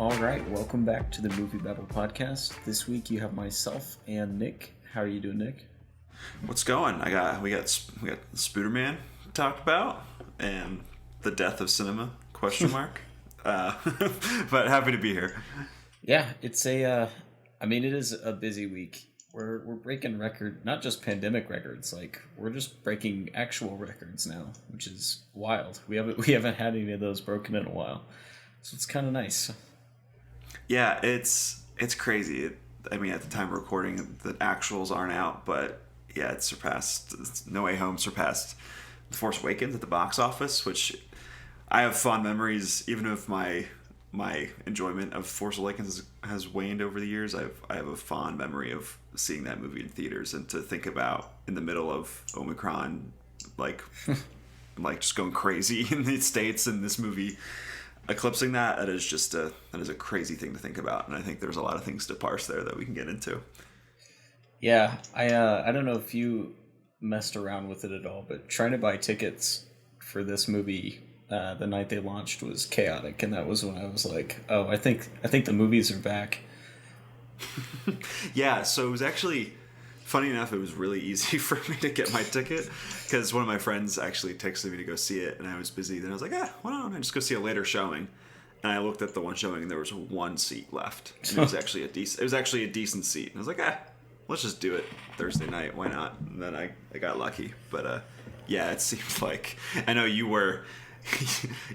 All right, welcome back to the MovieBabble Podcast. This week you have myself and Nick. How are you doing, Nick? What's going? We got Spiderman talked about and the death of cinema ? But happy to be here. Yeah, it's it is a busy week. We're breaking not just pandemic records, like we're just breaking actual records now, which is wild. We haven't had any of those broken in a while, so it's kind of nice. Yeah, it's crazy. At the time of recording, the actuals aren't out, but yeah, No Way Home surpassed The Force Awakens at the box office, which I have fond memories, even if my enjoyment of Force Awakens has waned over the years. I have a fond memory of seeing that movie in theaters, and to think about in the middle of Omicron, like just going crazy in the States, and this movie eclipsing that is a crazy thing to think about. And I think there's a lot of things to parse there that we can get into. Yeah, I don't know if you messed around with it at all, but trying to buy tickets for this movie the night they launched was chaotic, and that was when I was like, oh, I think the movies are back. Yeah, so it was actually, funny enough, it was really easy for me to get my ticket, because one of my friends actually texted me to go see it, and I was busy. Then I was like, why don't I just go see a later showing? And I looked at the one showing, and there was one seat left, and it was actually a decent seat. And I was like, let's just do it Thursday night. Why not? And then I got lucky. But yeah, it seemed like, I know you were.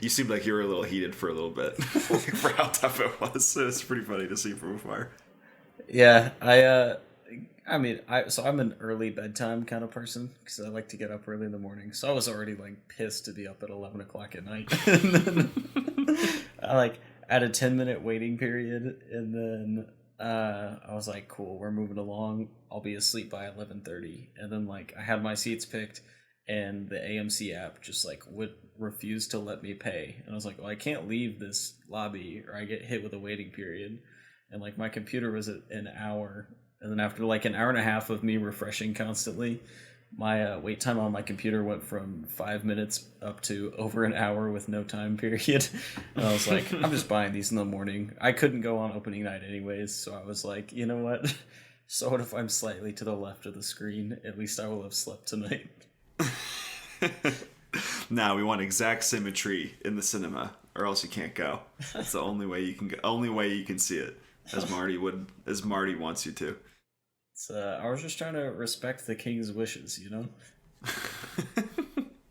You seemed like you were a little heated for a little bit for how tough it was. So it's pretty funny to see from afar. Yeah, I'm an early bedtime kind of person because I like to get up early in the morning. So I was already like pissed to be up at 11 o'clock at night. And then I had a 10-minute waiting period, and then I was like, cool, we're moving along. I'll be asleep by 11:30, and then I had my seats picked, and the AMC app just would refuse to let me pay. And I was like, well, I can't leave this lobby or I get hit with a waiting period. And my computer was at an hour, and then after an hour and a half of me refreshing constantly, my wait time on my computer went from 5 minutes up to over an hour with no time period. And I was like, I'm just buying these in the morning. I couldn't go on opening night anyways, so I was like, you know what? So what if I'm slightly to the left of the screen? At least I will have slept tonight. Now we want exact symmetry in the cinema, or else you can't go. That's the only way you can go. Only way you can see it, as Marty wants you to. I was just trying to respect the king's wishes, you know?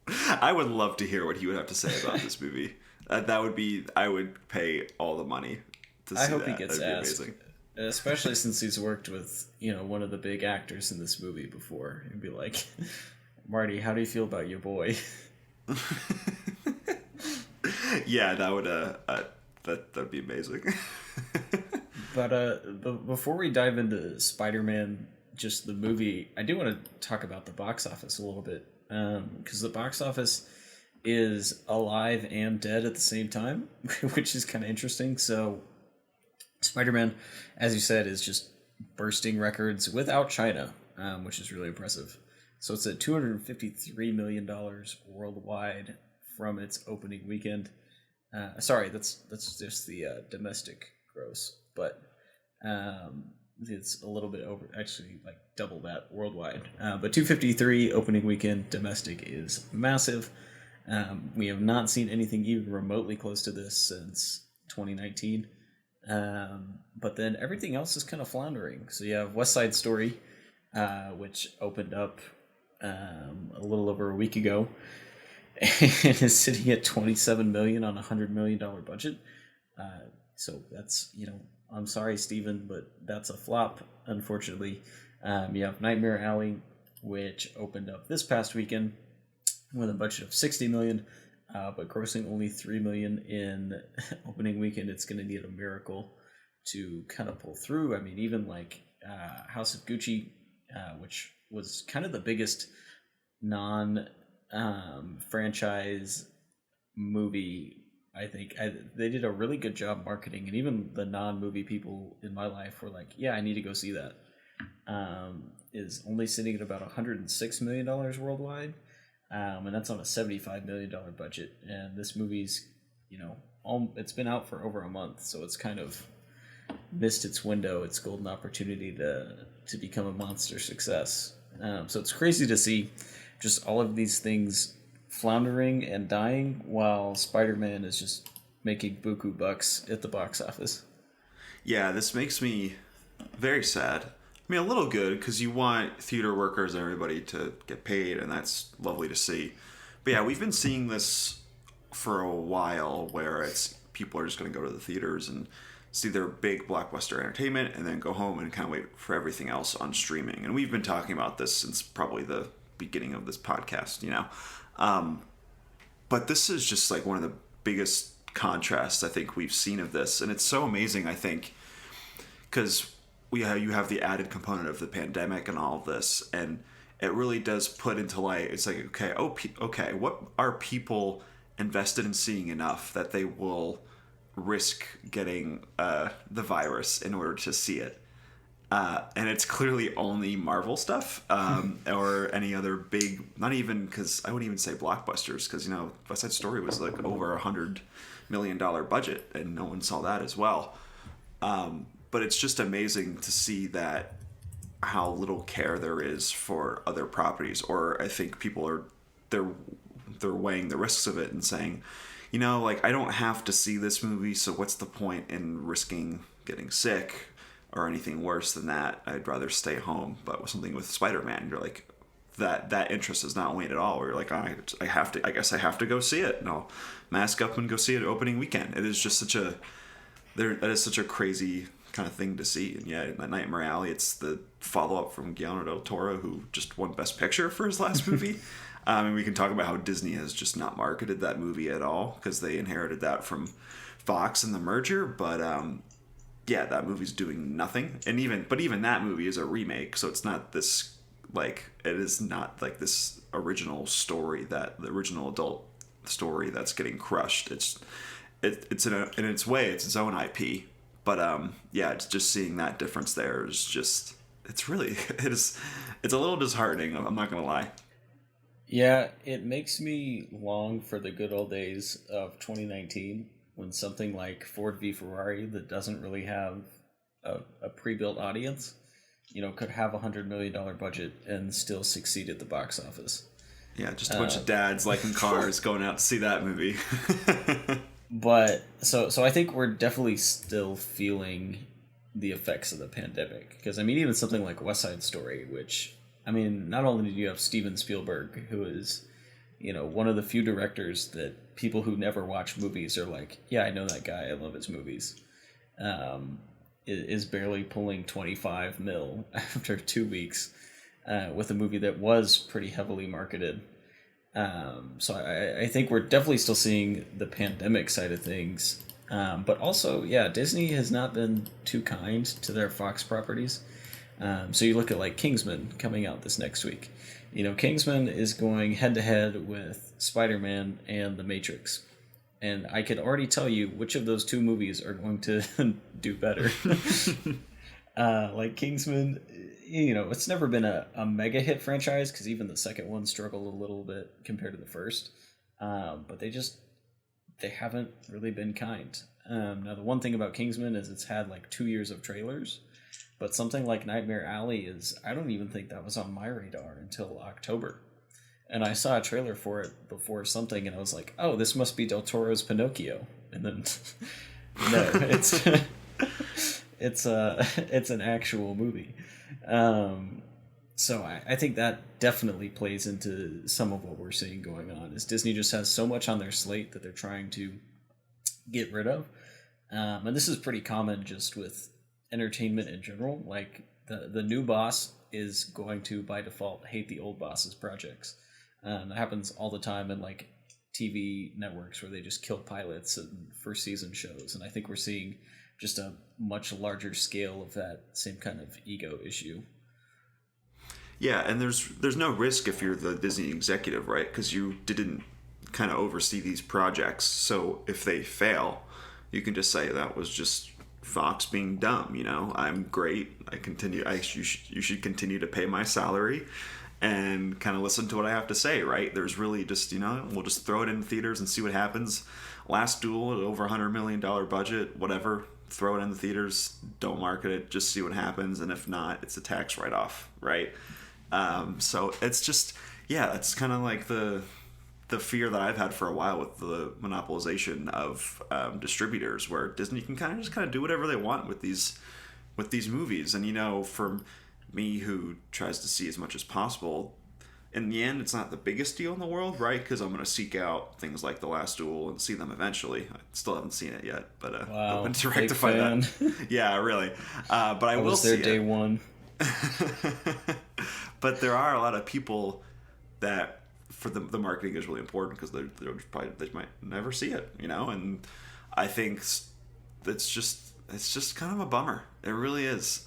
I would love to hear what he would have to say about this movie. I would pay all the money to see that. I hope he gets asked. Amazing. Especially since he's worked with, one of the big actors in this movie before. He'd be like, Marty, how do you feel about your boy? Yeah, that would that'd be amazing. But before we dive into Spider-Man, just the movie, I do want to talk about the box office a little bit, because the box office is alive and dead at the same time, which is kind of interesting. So Spider-Man, as you said, is just bursting records without China, which is really impressive. So it's at $253 million worldwide from its opening weekend. Sorry, that's just the domestic gross, but it's a little bit over, actually double that worldwide. But 253 opening weekend domestic is massive. We have not seen anything even remotely close to this since 2019. But then everything else is kind of floundering. So you have West Side Story, which opened up a little over a week ago, and is sitting at $27 million on a $100 million budget. So that's, I'm sorry, Steven, but that's a flop, unfortunately. You have Nightmare Alley, which opened up this past weekend with a budget of $60 million, but grossing only $3 million in opening weekend. It's going to need a miracle to kind of pull through. I mean, even House of Gucci, which was kind of the biggest non-franchise movie. I think they did a really good job marketing, and even the non-movie people in my life were like, yeah, I need to go see that. Is only sitting at about $106 million worldwide, and that's on a $75 million budget. And this movie's, it's been out for over a month, so it's kind of missed its window, its golden opportunity to become a monster success. So it's crazy to see just all of these things floundering and dying while Spider-Man is just making buku bucks at the box office. Yeah, this makes me very sad. I mean, a little good, because you want theater workers and everybody to get paid, and that's lovely to see. But yeah, we've been seeing this for a while, where it's people are just going to go to the theaters and see their big blockbuster entertainment and then go home and kind of wait for everything else on streaming. And we've been talking about this since probably the beginning of this podcast, but this is just like one of the biggest contrasts I think we've seen of this. And it's so amazing, I think, because you have the added component of the pandemic and all of this, and it really does put into light, it's like, okay, what are people invested in seeing enough that they will risk getting the virus in order to see it? And it's clearly only Marvel stuff, or any other big, not even, because I wouldn't even say blockbusters, because, West Side Story was like over $100 million budget, and no one saw that as well. But it's just amazing to see that how little care there is for other properties, or I think people they're weighing the risks of it and saying, I don't have to see this movie, so what's the point in risking getting sick or anything worse than that? I'd rather stay home. But with something with Spider-Man, you're like, that interest is not waned at all. Where you're like, I guess I have to go see it, and I'll mask up and go see it opening weekend. It is just that is such a crazy kind of thing to see. And yeah, that Nightmare Alley, it's the follow-up from Guillermo del Toro, who just won Best Picture for his last movie. And we can talk about how Disney has just not marketed that movie at all, because they inherited that from Fox in the merger. But yeah, that movie's doing nothing. And even that movie is a remake, so it's not this, it is not like this original story, the original adult story that's getting crushed. It's in its way, it's its own IP. But yeah, it's just seeing that difference there is just, it's a little disheartening, I'm not gonna lie. Yeah, it makes me long for the good old days of 2019, when something like Ford v Ferrari, that doesn't really have a pre-built audience, could have $100 million budget and still succeed at the box office. Yeah, just a bunch of dads liking cars going out to see that movie. But so I think we're definitely still feeling the effects of the pandemic, because even something like West Side Story, which, not only do you have Steven Spielberg, who is, one of the few directors that people who never watch movies are like, yeah, I know that guy, I love his movies, is barely pulling 25 mil after 2 weeks with a movie that was pretty heavily marketed. So I think we're definitely still seeing the pandemic side of things. But also, yeah, Disney has not been too kind to their Fox properties. So you look at Kingsman coming out this next week. Kingsman is going head to head with Spider-Man and The Matrix. And I could already tell you which of those two movies are going to do better. Kingsman, it's never been a mega hit franchise, because even the second one struggled a little bit compared to the first. But they haven't really been kind. Now, the one thing about Kingsman is it's had 2 years of trailers, but something like Nightmare Alley I don't even think that was on my radar until October. And I saw a trailer for it before something, and I was like, oh, this must be Del Toro's Pinocchio. And then, no, it's an actual movie. So I think that definitely plays into some of what we're seeing going on, is Disney just has so much on their slate that they're trying to get rid of. And this is pretty common just with entertainment in general. The new boss is going to, by default, hate the old boss's projects. That happens all the time in TV networks, where they just kill pilots and first season shows. And I think we're seeing just a much larger scale of that same kind of ego issue. Yeah, and there's no risk if you're the Disney executive, right? Because you didn't kind of oversee these projects. So if they fail, you can just say that was just Fox being dumb. I'm great. You should continue to pay my salary and kind of listen to what I have to say, right? There's really just, we'll just throw it in theaters and see what happens. Last Duel at over $100 million budget, whatever. Throw it in the theaters. Don't market it. Just see what happens. And if not, it's a tax write-off, right? So it's just, yeah, it's kind of like the fear that I've had for a while with the monopolization of distributors, where Disney can kind of do whatever they want with these movies. And, you know, for me, who tries to see as much as possible, in the end, it's not the biggest deal in the world, right? Because I'm going to seek out things like The Last Duel and see them eventually. I still haven't seen it yet, but wow, hoping to rectify that. Yeah, really. But I will see it. I was there day one. But there are a lot of people that, for the marketing is really important, because they might never see it, you know. And I think it's just kind of a bummer. It really is.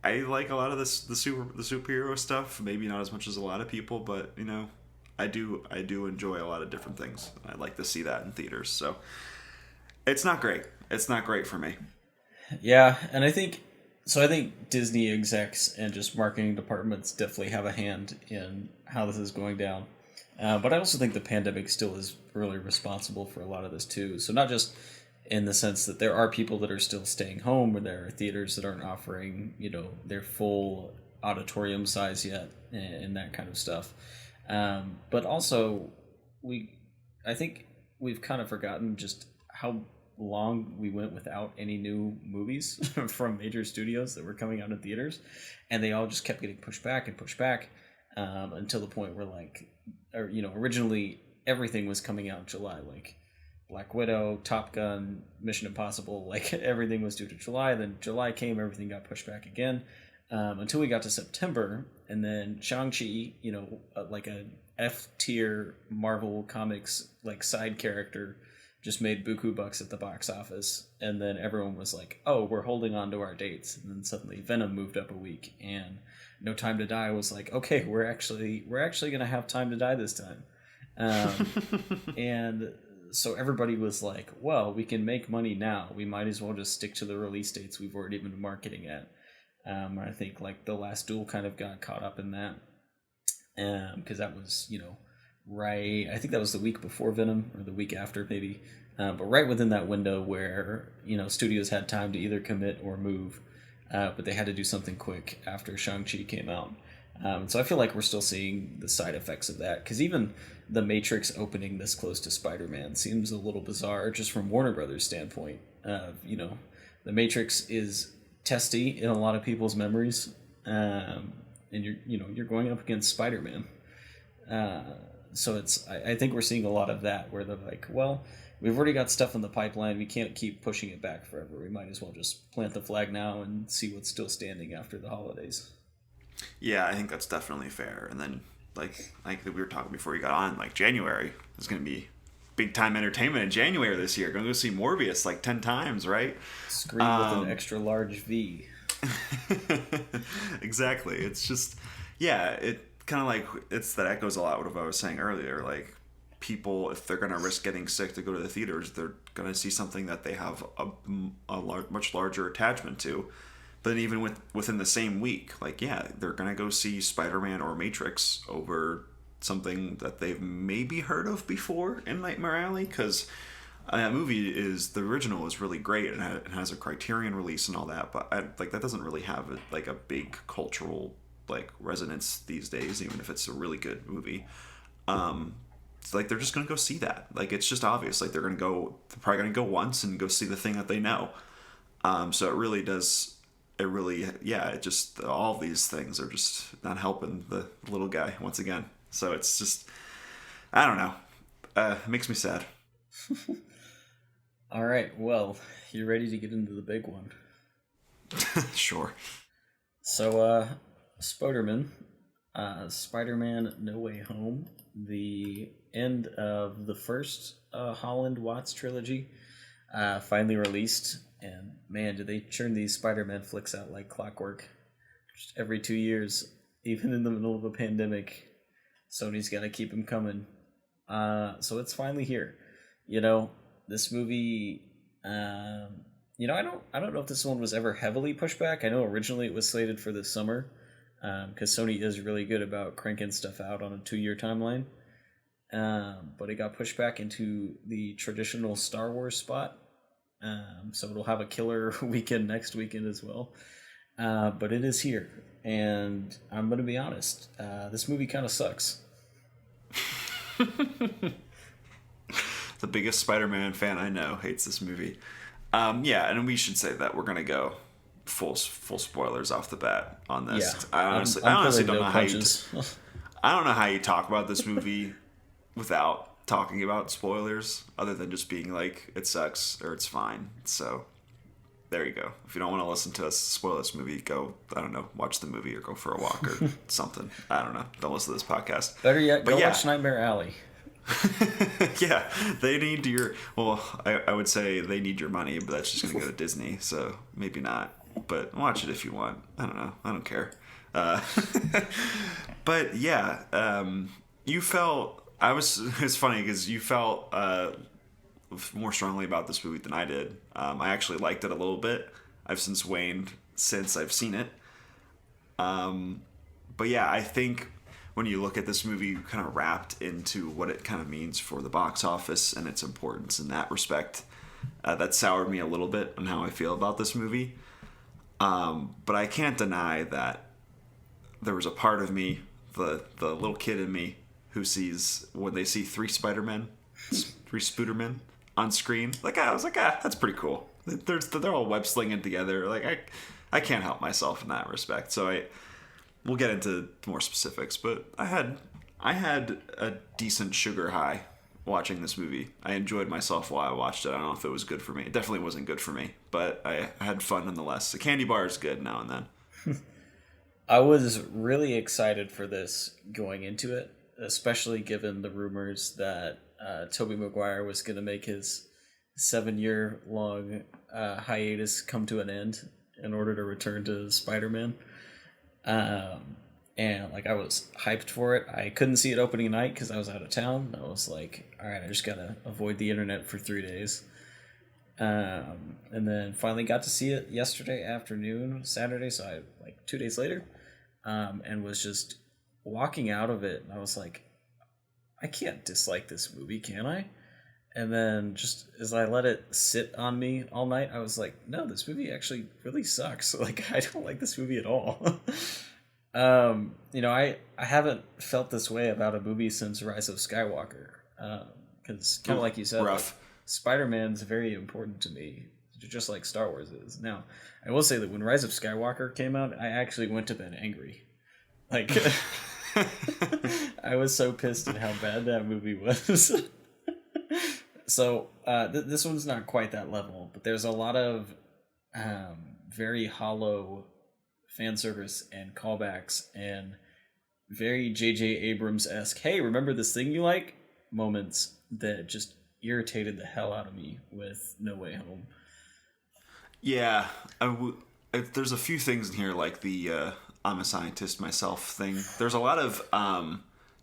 I like a lot of the superhero stuff, maybe not as much as a lot of people, but, you know, I do enjoy a lot of different things. I'd like to see that in theaters. So it's not great. It's not great for me. Yeah, and I think Disney execs and just marketing departments definitely have a hand in how this is going down. But I also think the pandemic still is really responsible for a lot of this too. So not just in the sense that there are people that are still staying home, or there are theaters that aren't offering, you know, their full auditorium size yet, and that kind of stuff. But also, I think we've kind of forgotten just how long we went without any new movies from major studios that were coming out in theaters, and they all just kept getting pushed back until the point where, like, or, you know, originally everything was coming out in July, like Black Widow, Top Gun, Mission Impossible, like everything was due to July. Then July came, everything got pushed back again, until we got to September, and then Shang-Chi, you know, like a F-tier Marvel Comics like side character, just made buku bucks at the box office, and then everyone was like, "Oh, we're holding on to our dates." And then suddenly Venom moved up a week, and No Time to Die was like, "Okay, we're actually gonna have Time to Die this time," and so everybody was like, "Well, we can make money now. We might as well just stick to the release dates we've already been marketing at." I think like The Last Duel kind of got caught up in that, because that was, you know, right, I think that was the week before Venom, or the week after maybe, but right within that window where, you know, studios had time to either commit or move, but they had to do something quick after Shang-Chi came out. So I feel like we're still seeing the side effects of that, because even The Matrix opening this close to Spider-Man seems a little bizarre, just from Warner Brothers' standpoint. You know, The Matrix is testy in a lot of people's memories, and you're going up against Spider-Man. So I think we're seeing a lot of that, where they're like, well, we've already got stuff in the pipeline. We can't keep pushing it back forever. We might as well just plant the flag now and see what's still standing after the holidays. Yeah, I think that's definitely fair. And then, like we were talking before you got on, like January is going to be big time entertainment in January this year. Going to go see Morbius like 10 times, right? Screen with an extra large V. Exactly. It's just, yeah, it kind of like, that echoes a lot what I was saying earlier. Like, people, if they're going to risk getting sick to go to the theaters, they're going to see something that they have a much larger attachment to. But then even within the same week, like, yeah, they're going to go see Spider-Man or Matrix over something that they've maybe heard of before in Nightmare Alley, because that movie the original is really great, and it has a Criterion release and all that, but that doesn't really have a big cultural like resonance these days, even if it's a really good movie. It's like they're just going to go see that. Like, it's just obvious. Like, they're probably going to go once and go see the thing that they know. So it really does. It just, all of these things are just not helping the little guy once again. So it's just, I don't know. It makes me sad. All right. Well, you ready to get into the big one? Sure. So, Spiderman, Spider-Man No Way Home, the end of the first Holland Watts trilogy, finally released. And man, do they churn these Spider-Man flicks out like clockwork. Just every 2 years, even in the middle of a pandemic, Sony's got to keep them coming. So it's finally here. You know, this movie, I don't know if this one was ever heavily pushed back. I know originally it was slated for this summer, because Sony is really good about cranking stuff out on a 2-year timeline. but it got pushed back into the traditional Star Wars spot. So it'll have a killer weekend next weekend as well. But it is here, and I'm going to be honest, this movie kind of sucks. The biggest Spider-Man fan I know hates this movie. Yeah, and we should say that we're going to go full spoilers off the bat on this. Yeah, I honestly don't know how you I don't know how you talk about this movie without talking about spoilers, other than just being like, it sucks or it's fine. So there you go. If you don't want to listen to us spoil this movie, go, I don't know, watch the movie or go for a walk or something. I don't know. Don't listen to this podcast. Better yet, go watch Nightmare Alley. Yeah, they need your, well, I would say they need your money, but that's just going to go to Disney, so maybe not. But watch it if you want. I don't know. I don't care. But yeah, you felt, it's funny because you felt more strongly about this movie than I did. I actually liked it a little bit. I've since waned since I've seen it. But yeah, I think when you look at this movie kind of wrapped into what it kind of means for the box office and its importance in that respect, that soured me a little bit on how I feel about this movie. But I can't deny that there was a part of me, the little kid in me, who sees, when they see three Spidermen on screen, like, I was like, that's pretty cool. They're all web slinging together. Like, I can't help myself in that respect. So we'll get into more specifics, but I had a decent sugar high watching this movie. I enjoyed myself while I watched it. I don't know if it was good for me. It definitely wasn't good for me, but I had fun nonetheless. The candy bar is good now and then. I was really excited for this going into it, especially given the rumors that Tobey Maguire was going to make his 7-year-long hiatus come to an end in order to return to Spider-Man. And like, I was hyped for it. I couldn't see it opening night because I was out of town. I was like, all right, I just gotta avoid the internet for 3 days. And then finally got to see it yesterday afternoon, Saturday, so I, like, 2 days later, and was just walking out of it, and I was like, I can't dislike this movie, can I? And then just as I let it sit on me all night, I was like, no, this movie actually really sucks. Like, I don't like this movie at all. I haven't felt this way about a movie since Rise of Skywalker. Because kind of like you said, like, Spider-Man's very important to me, just like Star Wars is. Now, I will say that when Rise of Skywalker came out, I actually went to bed angry. Like, I was so pissed at how bad that movie was. So this one's not quite that level, but there's a lot of very hollow fan service and callbacks and very J.J. Abrams-esque, hey, remember this thing you like? Moments that just irritated the hell out of me with No Way Home. Yeah, there's a few things in here, like the I'm a scientist myself thing. There's a lot of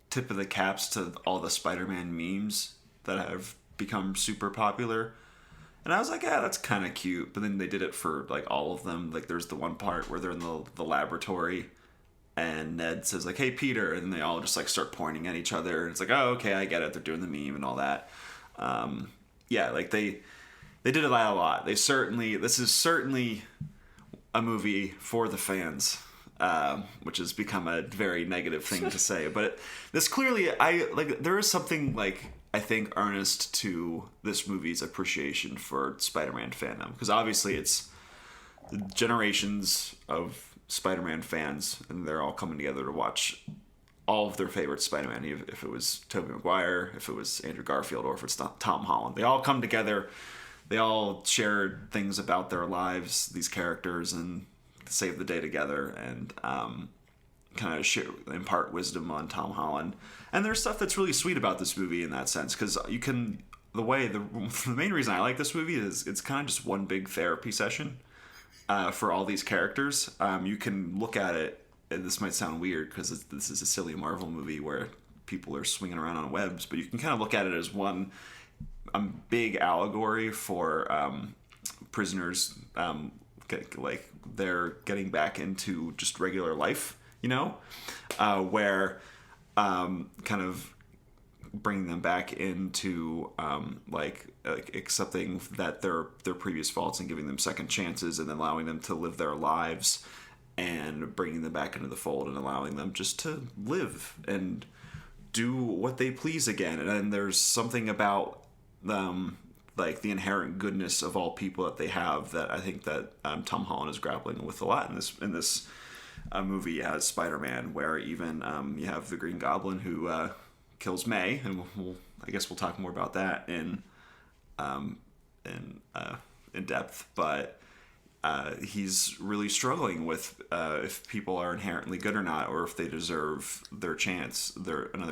tip of the caps to all the Spider-Man memes that have become super popular. And I was like, yeah, that's kind of cute. But then they did it for, like, all of them. Like, there's the one part where they're in the laboratory and Ned says, like, hey, Peter. And they all just, like, start pointing at each other. And it's like, oh, okay, I get it. They're doing the meme and all that. Yeah, like, they did it a lot. This is certainly a movie for the fans, which has become a very negative thing to say. But this clearly, there is something, like, I think, earnest to this movie's appreciation for Spider-Man fandom. Because obviously it's generations of Spider-Man fans, and they're all coming together to watch all of their favorite Spider-Man, if it was Tobey Maguire, if it was Andrew Garfield, or if it's Tom Holland. They all come together, they all share things about their lives, these characters, and save the day together, and kind of impart wisdom on Tom Holland. And there's stuff that's really sweet about this movie in that sense, because you can, the main reason I like this movie is it's kind of just one big therapy session for all these characters. You can look at it, and this might sound weird because this is a silly Marvel movie where people are swinging around on webs, but you can kind of look at it as one big allegory for prisoners, like they're getting back into just regular life, where kind of bringing them back into like accepting that their previous faults and giving them second chances and allowing them to live their lives and bringing them back into the fold and allowing them just to live and do what they please again. And then there's something about like the inherent goodness of all people that they have that I think that Tom Holland is grappling with a lot in this movie as Spider-Man, where even you have the Green Goblin who kills May, and I guess we'll talk more about that in depth, but he's really struggling with if people are inherently good or not, or if they deserve another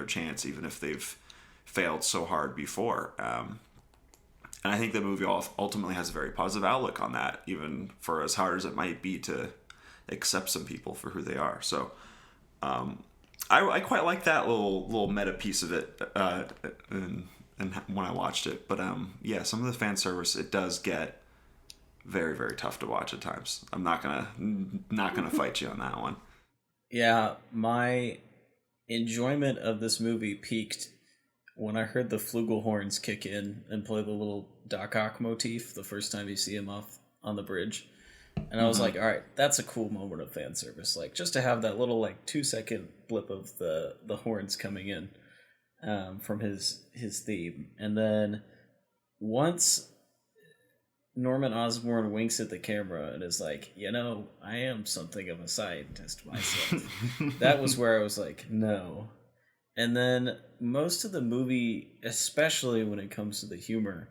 chance, even if they've failed so hard before. And I think the movie ultimately has a very positive outlook on that, even for as hard as it might be to accept some people for who they are. So I quite like that little meta piece of it and when I watched it. But yeah, some of the fan service, it does get very, very tough to watch at times. I'm not gonna fight you on that one. Yeah, my enjoyment of this movie peaked when I heard the flugelhorns kick in and play the little Doc Ock motif the first time you see him off on the bridge. And I was like, all right, that's a cool moment of fan service. Like, just to have that little, like, 2-second blip of the horns coming in from his theme. And then once Norman Osborn winks at the camera and is like, I am something of a scientist myself. That was where I was like, no. And then most of the movie, especially when it comes to the humor,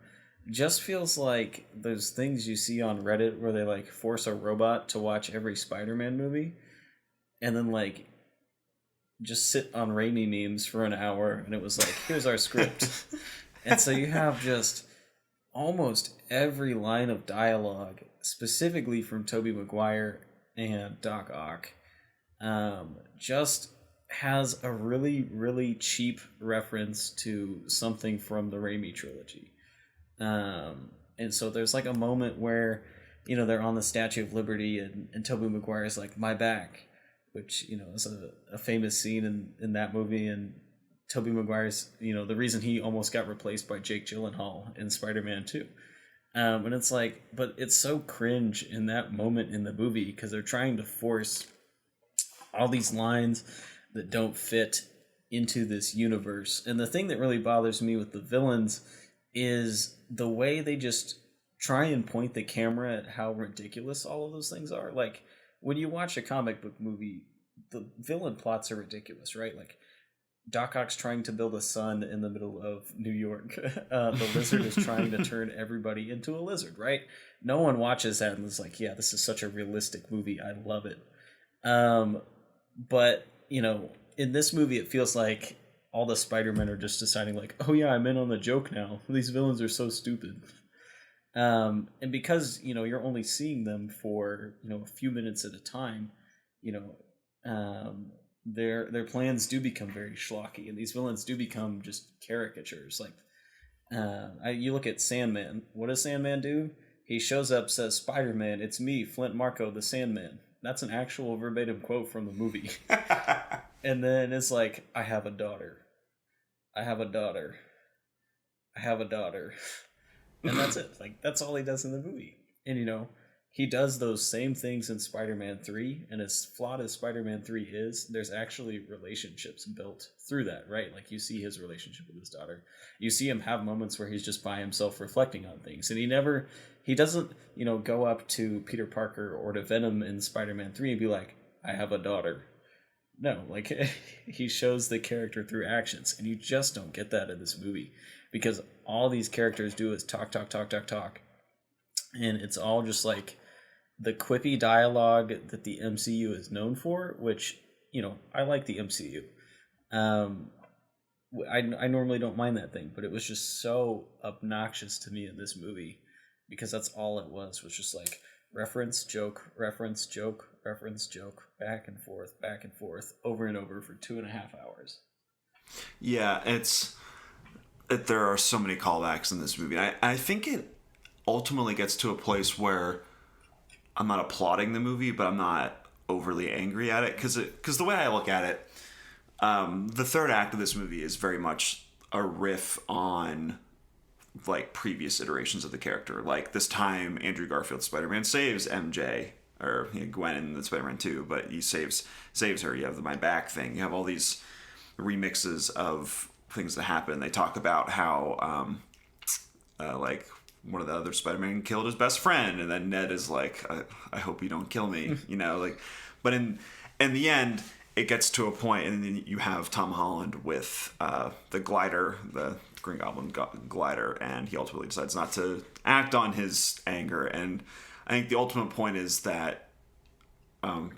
just feels like those things you see on Reddit where they like force a robot to watch every Spider-Man movie and then like just sit on Raimi memes for an hour, and it was like, here's our script. And so you have just almost every line of dialogue, specifically from Tobey Maguire and Doc Ock, just has a really, really cheap reference to something from the Raimi trilogy. And so there's like a moment where, they're on the Statue of Liberty and Tobey Maguire's like, my back, which, is a famous scene in that movie. And Tobey Maguire's, the reason he almost got replaced by Jake Gyllenhaal in Spider-Man 2. And it's like, but it's so cringe in that moment in the movie because they're trying to force all these lines that don't fit into this universe. And the thing that really bothers me with the villains is the way they just try and point the camera at how ridiculous all of those things are. Like, when you watch a comic book movie, the villain plots are ridiculous, right? Like, Doc Ock's trying to build a sun in the middle of New York. The lizard is trying to turn everybody into a lizard, right? No one watches that and is like, yeah, this is such a realistic movie. I love it. But, in this movie, it feels like all the Spider-Men are just deciding like, oh yeah, I'm in on the joke now. These villains are so stupid. And because, you're only seeing them for, a few minutes at a time, their plans do become very schlocky, and these villains do become just caricatures. Like, you look at Sandman. What does Sandman do? He shows up, says, Spider-Man, it's me, Flint Marko, the Sandman. That's an actual verbatim quote from the movie. And then it's like, I have a daughter. I have a daughter. I have a daughter. And that's it. Like, that's all he does in the movie. And, he does those same things in Spider-Man 3, and as flawed as Spider-Man 3 is, there's actually relationships built through that, right? Like, you see his relationship with his daughter. You see him have moments where he's just by himself reflecting on things. And he doesn't, go up to Peter Parker or to Venom in Spider-Man 3 and be like, I have a daughter. No, like, he shows the character through actions, and you just don't get that in this movie. Because all these characters do is talk. And it's all just like the quippy dialogue that the MCU is known for, which, I like the MCU. I normally don't mind that thing, but it was just so obnoxious to me in this movie because that's all it was just like reference, joke, reference, joke, reference, joke, back and forth, over and over for 2.5 hours. Yeah, there are so many callbacks in this movie. I think it ultimately gets to a place where I'm not applauding the movie, but I'm not overly angry at it because the way I look at it, the third act of this movie is very much a riff on like previous iterations of the character. Like this time, Andrew Garfield Spider-Man saves MJ, or Gwen in the Spider-Man 2, but he saves her. You have the My Back thing. You have all these remixes of things that happen. They talk about how like one of the other Spider-Man killed his best friend, and then Ned is like, I hope you don't kill me, like, but in the end, it gets to a point, and then you have Tom Holland with the glider, the Green Goblin glider, and he ultimately decides not to act on his anger. And I think the ultimate point is that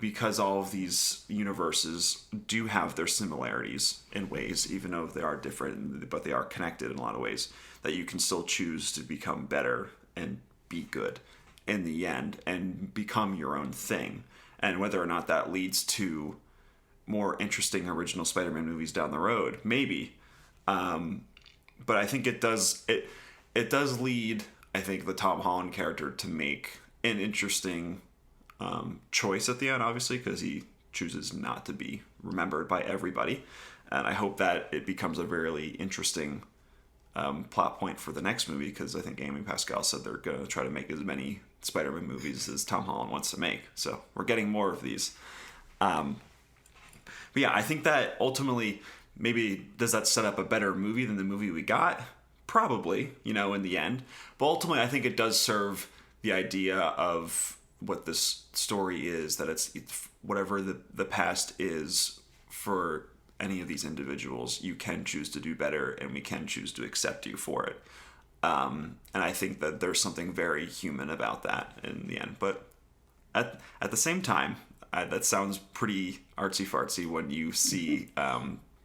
because all of these universes do have their similarities in ways, even though they are different, but they are connected in a lot of ways, that you can still choose to become better and be good in the end and become your own thing. And whether or not that leads to more interesting original Spider-Man movies down the road, maybe. But I think it does lead, I think, the Tom Holland character to make an interesting choice at the end, obviously, because he chooses not to be remembered by everybody. And I hope that it becomes a really interesting plot point for the next movie, because I think Amy Pascal said they're going to try to make as many Spider-Man movies as Tom Holland wants to make. So we're getting more of these. But yeah, I think that ultimately, maybe does that set up a better movie than the movie we got? Probably, in the end. But ultimately, I think it does serve the idea of what this story is, that it's whatever the past is for any of these individuals, you can choose to do better, and we can choose to accept you for it. And I think that there's something very human about that in the end. But at the same time, that sounds pretty artsy-fartsy when you see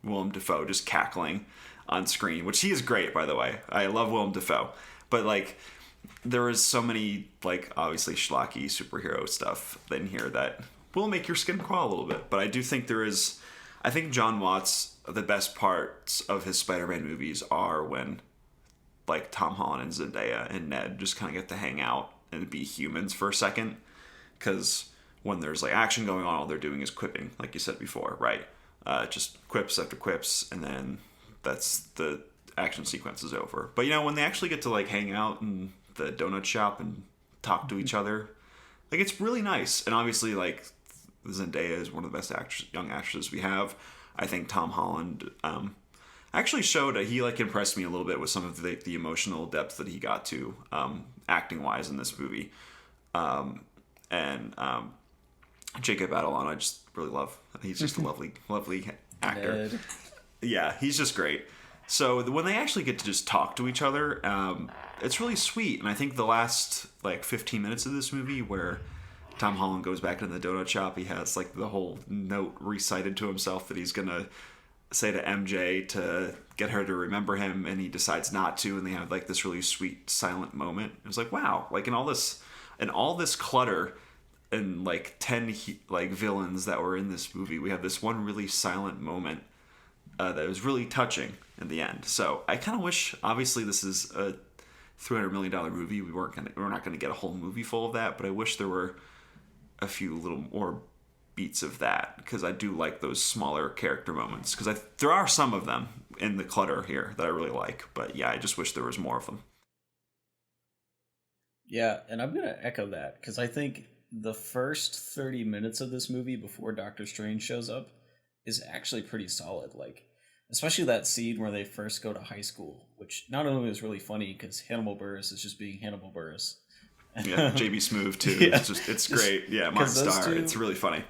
Willem Dafoe just cackling on screen, which he is great, by the way. I love Willem Dafoe. But, like, there is so many, like, obviously schlocky superhero stuff in here that will make your skin crawl a little bit. But I do think I think John Watts, the best parts of his Spider-Man movies are when, like, Tom Holland and Zendaya and Ned just kind of get to hang out and be humans for a second. Because when there's, like, action going on, all they're doing is quipping, like you said before, right? Just quips after quips, and then that's the action sequence is over. But, when they actually get to, like, hang out in the donut shop and talk to each other, like, it's really nice. And obviously, like, Zendaya is one of the best young actresses we have. I think Tom Holland actually showed he, like, impressed me a little bit with some of the emotional depth that he got to acting wise in this movie. And Jacob Batalon, I just really love. He's just a lovely actor. Ned. Yeah, he's just great. So when they actually get to just talk to each other, it's really sweet. And I think the last, like, 15 minutes of this movie, where Tom Holland goes back into the donut shop, he has, like, the whole note recited to himself that he's gonna say to MJ to get her to remember him, and he decides not to, and they have, like, this really sweet silent moment. It was like, wow, like, in all this clutter and, like, 10 villains that were in this movie, we have this one really silent moment that was really touching in the end. So I kind of wish, obviously this is a $300 million movie, we're not gonna get a whole movie full of that, but I wish there were a few little more beats of that, because I do like those smaller character moments, because there are some of them in the clutter here that I really like. But yeah, I just wish there was more of them. Yeah, and I'm going to echo that, because I think the first 30 minutes of this movie before Doctor Strange shows up is actually pretty solid. Like, especially that scene where they first go to high school, which not only is really funny because Hannibal Buress is just being Hannibal Buress. Yeah, JB Smoove too. Yeah. It's great. Yeah, Martin Starr. It's really funny.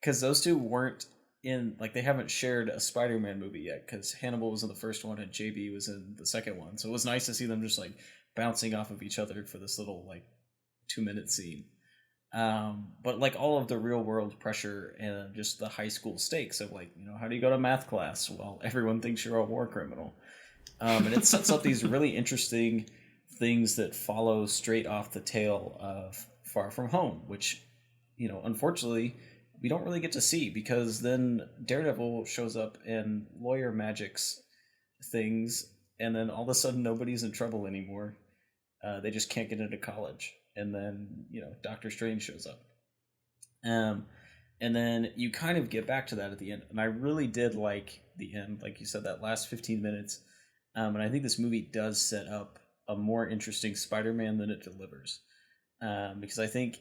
Because those two weren't in, like, they haven't shared a Spider-Man movie yet, because Hannibal was in the first one and JB was in the second one. So it was nice to see them just, like, bouncing off of each other for this little, like, 2-minute scene. But, like, all of the real world pressure and just the high school stakes of, like, how do you go to math class? Well, everyone thinks you're a war criminal. And it sets up these really interesting things that follow straight off the tail of Far From Home, which, unfortunately, we don't really get to see, because then Daredevil shows up and lawyer magics things, and then all of a sudden nobody's in trouble anymore. They just can't get into college. And then, Doctor Strange shows up. And then you kind of get back to that at the end. And I really did like the end. Like you said, that last 15 minutes And I think this movie does set up a more interesting Spider-Man than it delivers. Because I think,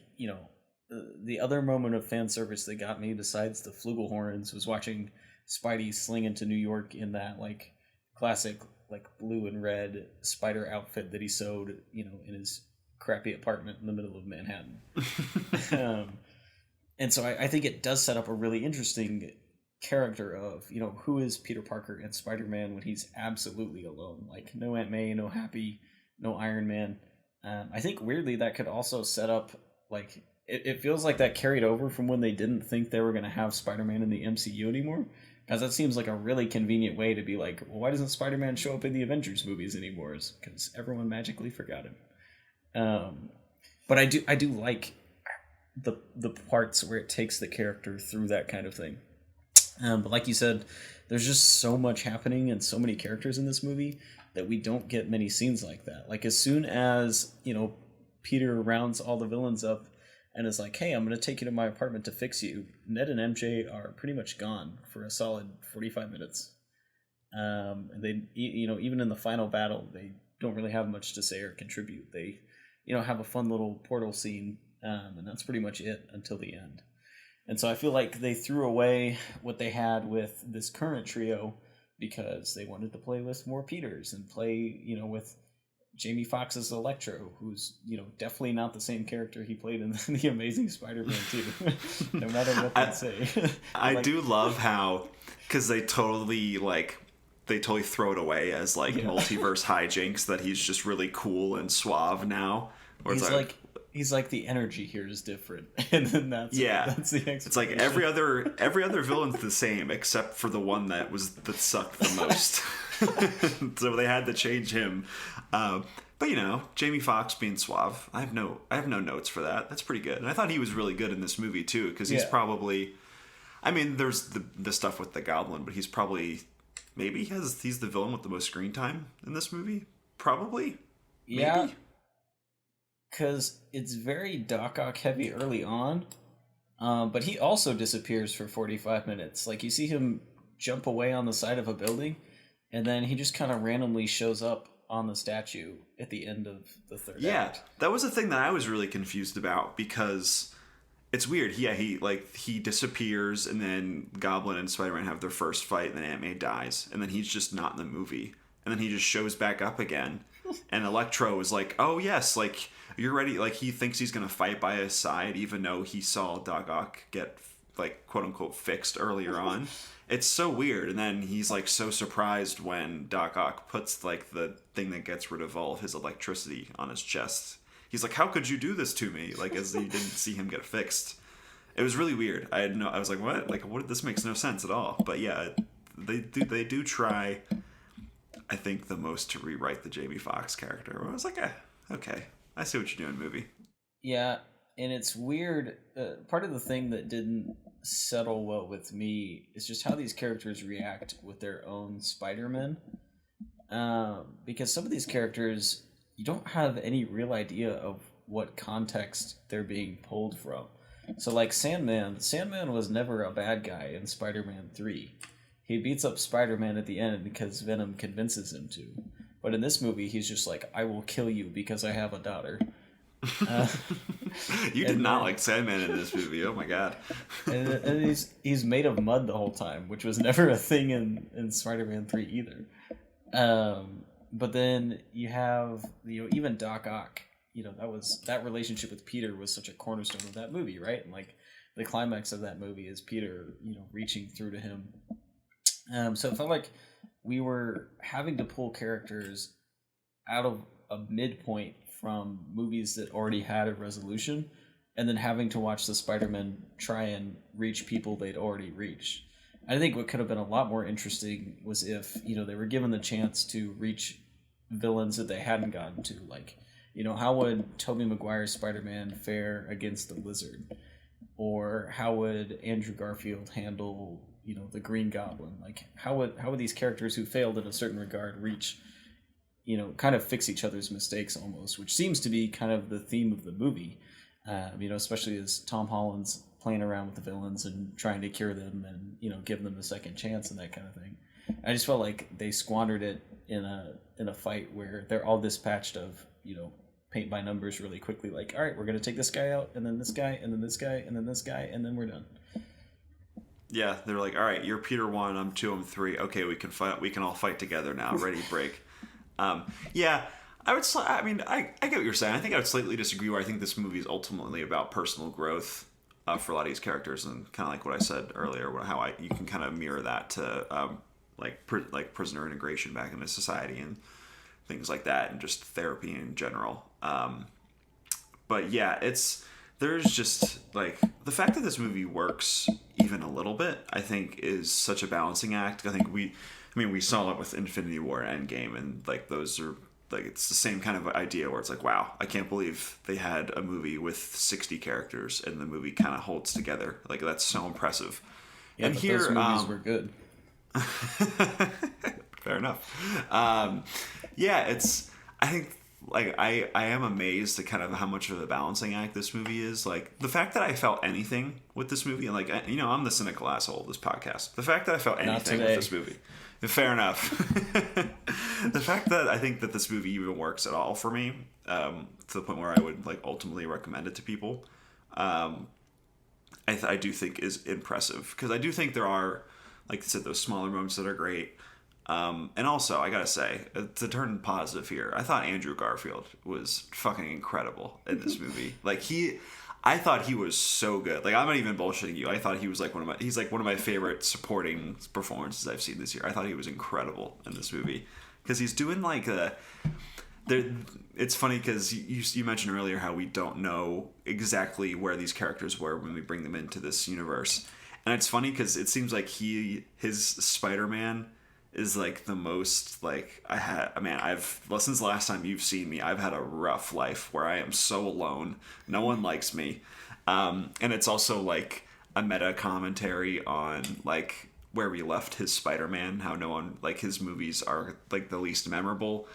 the other moment of fan service that got me, besides the flugelhorns, was watching Spidey sling into New York in that like classic like blue and red spider outfit that he sewed, in his crappy apartment in the middle of Manhattan. And so I think it does set up a really interesting character of, who is Peter Parker and Spider-Man when he's absolutely alone. Like, no Aunt May, no Happy, no Iron Man. I think, weirdly, that could also set up, like, it feels like that carried over from when they didn't think they were going to have Spider-Man in the MCU anymore. Because that seems like a really convenient way to be like, well, why doesn't Spider-Man show up in the Avengers movies anymore? Because everyone magically forgot him. But I do like the parts where it takes the character through that kind of thing. But like you said, there's just so much happening and so many characters in this movie that we don't get many scenes like that. Like, as soon as, Peter rounds all the villains up and is like, hey, I'm going to take you to my apartment to fix you, Ned and MJ are pretty much gone for a solid 45 minutes. And they, even in the final battle, they don't really have much to say or contribute. They, have a fun little portal scene, and that's pretty much it until the end. And so I feel like they threw away what they had with this current trio because they wanted to play with more Peters and play, with Jamie Foxx's Electro, who's, definitely not the same character he played in The Amazing Spider-Man 2, no matter what they say. I do love how, because they totally throw it away as multiverse hijinks, that he's just really cool and suave now. He's like the energy here is different, and then that's the explanation. It's like every other villain's the same except for the one that sucked the most. So they had to change him. But Jamie Foxx being suave, I have no notes for that. That's pretty good. And I thought he was really good in this movie too, because he's probably, there's the stuff with the Goblin, but he's probably he's the villain with the most screen time in this movie. Probably. Maybe. Yeah. Because it's very Doc Ock heavy early on, but he also disappears for 45 minutes. Like, you see him jump away on the side of a building, and then he just kind of randomly shows up on the statue at the end of the third act. That was the thing that I was really confused about, because it's weird. He disappears, and then Goblin and Spider-Man have their first fight, and then Aunt May dies, and then he's just not in the movie. And then he just shows back up again, and Electro is like, oh yes, like, you're ready. Like, he thinks he's going to fight by his side, even though he saw Doc Ock get, like, quote unquote fixed earlier on. It's so weird. And then he's like so surprised when Doc Ock puts like the thing that gets rid of all of his electricity on his chest. He's like, how could you do this to me? Like, as he didn't see him get fixed. It was really weird. I was like, what? Like, what? This makes no sense at all. But yeah, they do try, I think, the most to rewrite the Jamie Foxx character. Where I was like, okay. I see what you're doing, movie. Yeah, and it's weird. Part of the thing that didn't settle well with me is just how these characters react with their own Spider-Man. Because some of these characters, you don't have any real idea of what context they're being pulled from. So, like Sandman was never a bad guy in Spider-Man 3. He beats up Spider-Man at the end because Venom convinces him to. But in this movie, he's just like, I will kill you because I have a daughter. You did not like Sandman in this movie. Oh my god. and he's made of mud the whole time, which was never a thing in Spider-Man 3 either. But then you have, even Doc Ock, that relationship with Peter was such a cornerstone of that movie, right? And like the climax of that movie is Peter, reaching through to him. So it felt like we were having to pull characters out of a midpoint from movies that already had a resolution, and then having to watch the Spider-Man try and reach people they'd already reached. I think what could have been a lot more interesting was if, they were given the chance to reach villains that they hadn't gotten to. Like, how would Tobey Maguire's Spider-Man fare against the Lizard? Or how would Andrew Garfield handle, the Green Goblin? Like, how would these characters who failed in a certain regard reach, kind of fix each other's mistakes almost, which seems to be kind of the theme of the movie, especially as Tom Holland's playing around with the villains and trying to cure them and, give them a second chance and that kind of thing. I just felt like they squandered it in a fight where they're all dispatched of, paint by numbers really quickly, like, all right, we're gonna take this guy out, and then this guy, and then this guy, and then this guy, and then we're done. Yeah, they're like, all right, you're Peter 1, I'm 2, I'm 3. Okay, we can fight. We can all fight together now. Ready, break. Yeah, I get what you're saying. I think I would slightly disagree where I think this movie is ultimately about personal growth for a lot of these characters, and kind of like what I said earlier, how you can kind of mirror that to like prisoner integration back into society and things like that, and just therapy in general. But yeah, there's just like the fact that this movie works even a little bit, I think, is such a balancing act. I think we saw it with Infinity War and Endgame, and like those are like, it's the same kind of idea where it's like, wow, I can't believe they had a movie with 60 characters and the movie kind of holds together. Like, that's so impressive. Yeah, and but here, those movies were good. Fair enough. Yeah, I think, like, I am amazed at kind of how much of a balancing act this movie is. Like, the fact that I felt anything with this movie, and like, I'm the cynical asshole of this podcast. The fact that I felt anything with this movie. Fair enough. The fact that I think that this movie even works at all for me, to the point where I would like ultimately recommend it to people, I do think is impressive, because I do think there are, like I said, those smaller moments that are great. And also, I gotta say, to turn positive here, I thought Andrew Garfield was fucking incredible in this movie. Like, I thought he was so good. Like, I'm not even bullshitting you. I thought he was like he's like one of my favorite supporting performances I've seen this year. I thought he was incredible in this movie, because he's doing like it's funny because you mentioned earlier how we don't know exactly where these characters were when we bring them into this universe, and it's funny because it seems like his Spider-Man is like the most, like, I've since the last time you've seen me, I've had a rough life where I am so alone. No one likes me. And it's also like a meta commentary on like where we left his Spider-Man, how no one, like, his movies are like the least memorable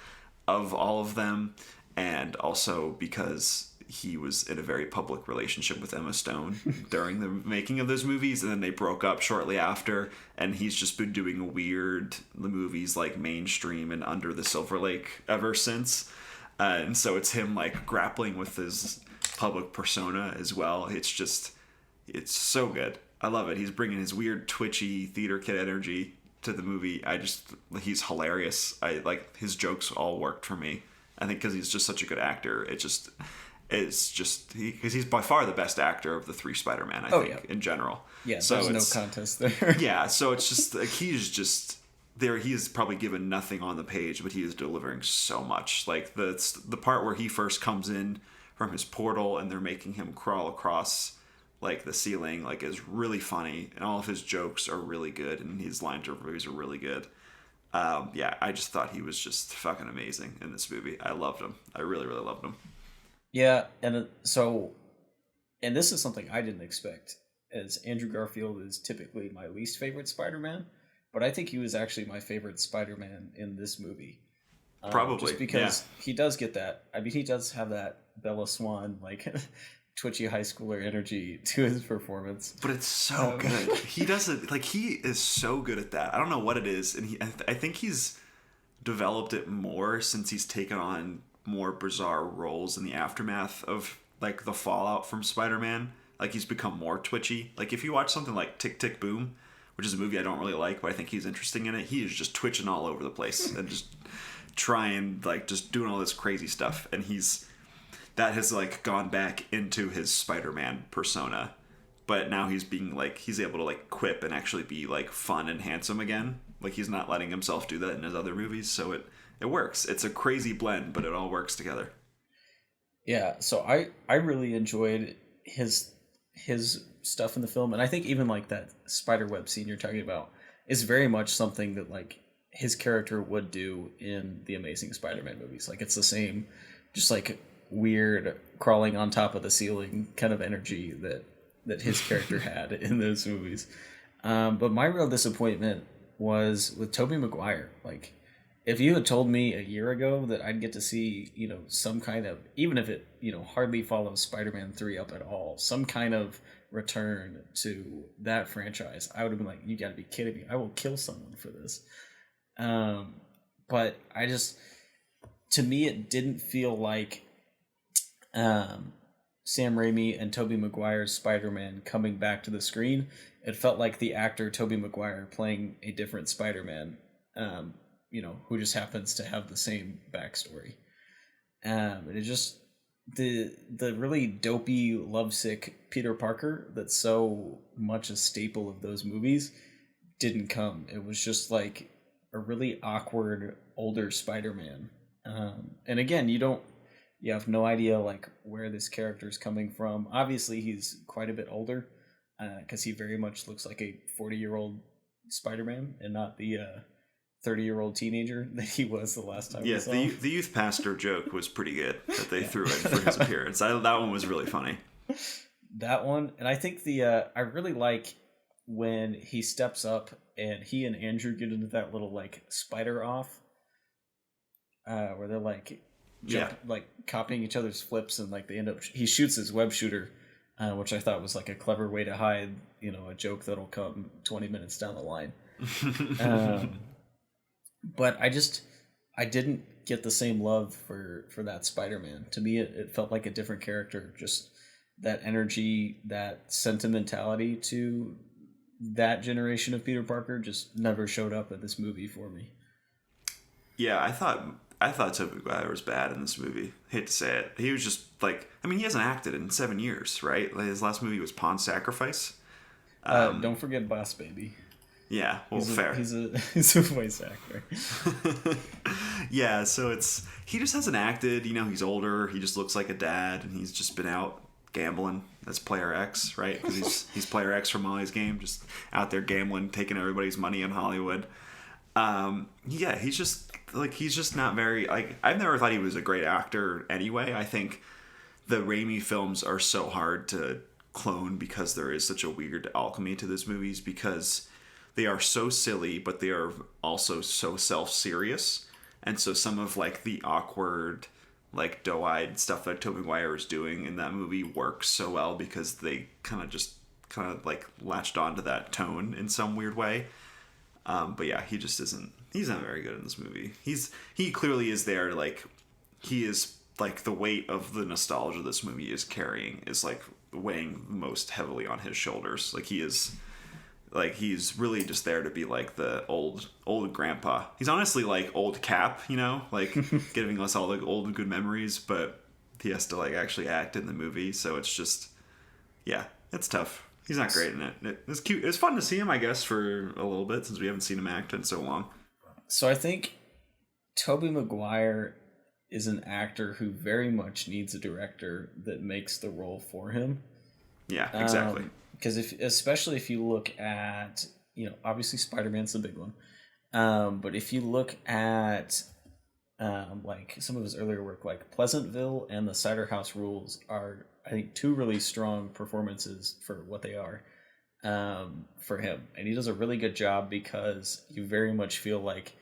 of all of them. And also because he was in a very public relationship with Emma Stone during the making of those movies, and then they broke up shortly after, and he's just been doing the movies like mainstream and Under the Silver Lake ever since. And so it's him like grappling with his public persona as well. It's so good. I love it. He's bringing his weird twitchy theater kid energy to the movie. He's hilarious. His jokes all worked for me. I think because he's just such a good actor. It's just because he's by far the best actor of the 3 Spider-Man, I think, in general. Yeah, so there's no contest there. Yeah, so it's just like he's just there. He is probably given nothing on the page, but he is delivering so much. Like the part where he first comes in from his portal and they're making him crawl across like the ceiling, like, is really funny, and all of his jokes are really good, and his line deliveries are really good. Yeah, I just thought he was just fucking amazing in this movie. I loved him. I really, really loved him. Yeah, and this is something I didn't expect, as Andrew Garfield is typically my least favorite Spider-Man, but I think he was actually my favorite Spider-Man in this movie. Probably, just because he does get that. I mean, he does have that Bella Swan, like, twitchy high schooler energy to his performance. But it's so good. He does it, like, he is so good at that. I don't know what it is, and I think he's developed it more since he's taken on more bizarre roles in the aftermath of like the fallout from Spider-Man. Like, he's become more twitchy. Like, if you watch something like Tick Tick Boom, which is a movie I don't really like, but I think he's interesting in it, he is just twitching all over the place and just trying, like, just doing all this crazy stuff. And that has like gone back into his Spider-Man persona, but now he's being like, he's able to like quip and actually be like fun and handsome again. Like, he's not letting himself do that in his other movies, so it works. It's a crazy blend, but it all works together. Yeah, so I really enjoyed his stuff in the film, and I think even like that spiderweb scene you're talking about is very much something that like his character would do in the Amazing Spider-Man movies. Like, it's the same, just like weird crawling on top of the ceiling kind of energy that his character had in those movies. But my real disappointment was with Tobey Maguire. Like, if you had told me a year ago that I'd get to see, some kind of, even if it, hardly follows Spider-Man 3 up at all, some kind of return to that franchise, I would have been like, you gotta be kidding me. I will kill someone for this. but to me, it didn't feel like Sam Raimi and Tobey Maguire's Spider-Man coming back to the screen. It felt like the actor Tobey Maguire playing a different Spider-Man, who just happens to have the same backstory. And it just the really dopey, lovesick Peter Parker that's so much a staple of those movies didn't come. It was just like a really awkward older Spider-Man. And again, you have no idea like where this character is coming from. Obviously, he's quite a bit older because he very much looks like a 40-year-old Spider-Man and not the 30-year-old teenager that he was the last time. Yeah, the youth pastor joke was pretty good that they threw in for his appearance. That one was really funny. That one, and I think I really like when he steps up and he and Andrew get into that little like spider off, where they're like like copying each other's flips, and like they end up he shoots his web shooter, which I thought was like a clever way to hide a joke that'll come 20 minutes down the line. But I didn't get the same love for that Spider-Man. To me, it felt like a different character. Just that energy, that sentimentality to that generation of Peter Parker just never showed up in this movie for me. Yeah, I thought Tobey Maguire was bad in this movie. Hate to say it. He was just like, he hasn't acted in 7 years, right? Like, his last movie was Pawn Sacrifice. Don't forget Boss Baby. Yeah, well, fair. He's a voice actor. Yeah, so he just hasn't acted. He's older. He just looks like a dad, and he's just been out gambling. That's Player X, right? Because he's Player X from Molly's Game, just out there gambling, taking everybody's money in Hollywood. Yeah, he's just not very like. I've never thought he was a great actor anyway. I think the Raimi films are so hard to clone because there is such a weird alchemy to those movies, because they are so silly, but they are also so self-serious. And so some of like the awkward, like doe-eyed stuff that Tobey Maguire is doing in that movie works so well because they kind of like latched onto that tone in some weird way. But yeah, he just isn't. He's not very good in this movie. He clearly is there. Like, he is like the weight of the nostalgia this movie is carrying is like weighing most heavily on his shoulders. Like, he's really just there to be like the old grandpa. He's honestly like old Cap, like giving us all the old and good memories, but he has to like actually act in the movie. So it's just, yeah, it's tough. He's not great in it. It's cute. It's fun to see him, I guess, for a little bit since we haven't seen him act in so long. So I think Tobey Maguire is an actor who very much needs a director that makes the role for him. Yeah, exactly. Because especially if you look at, obviously Spider-Man's the big one. But if you look at like some of his earlier work, like Pleasantville and The Cider House Rules are, I think, two really strong performances for what they are for him. And he does a really good job because you very much feel like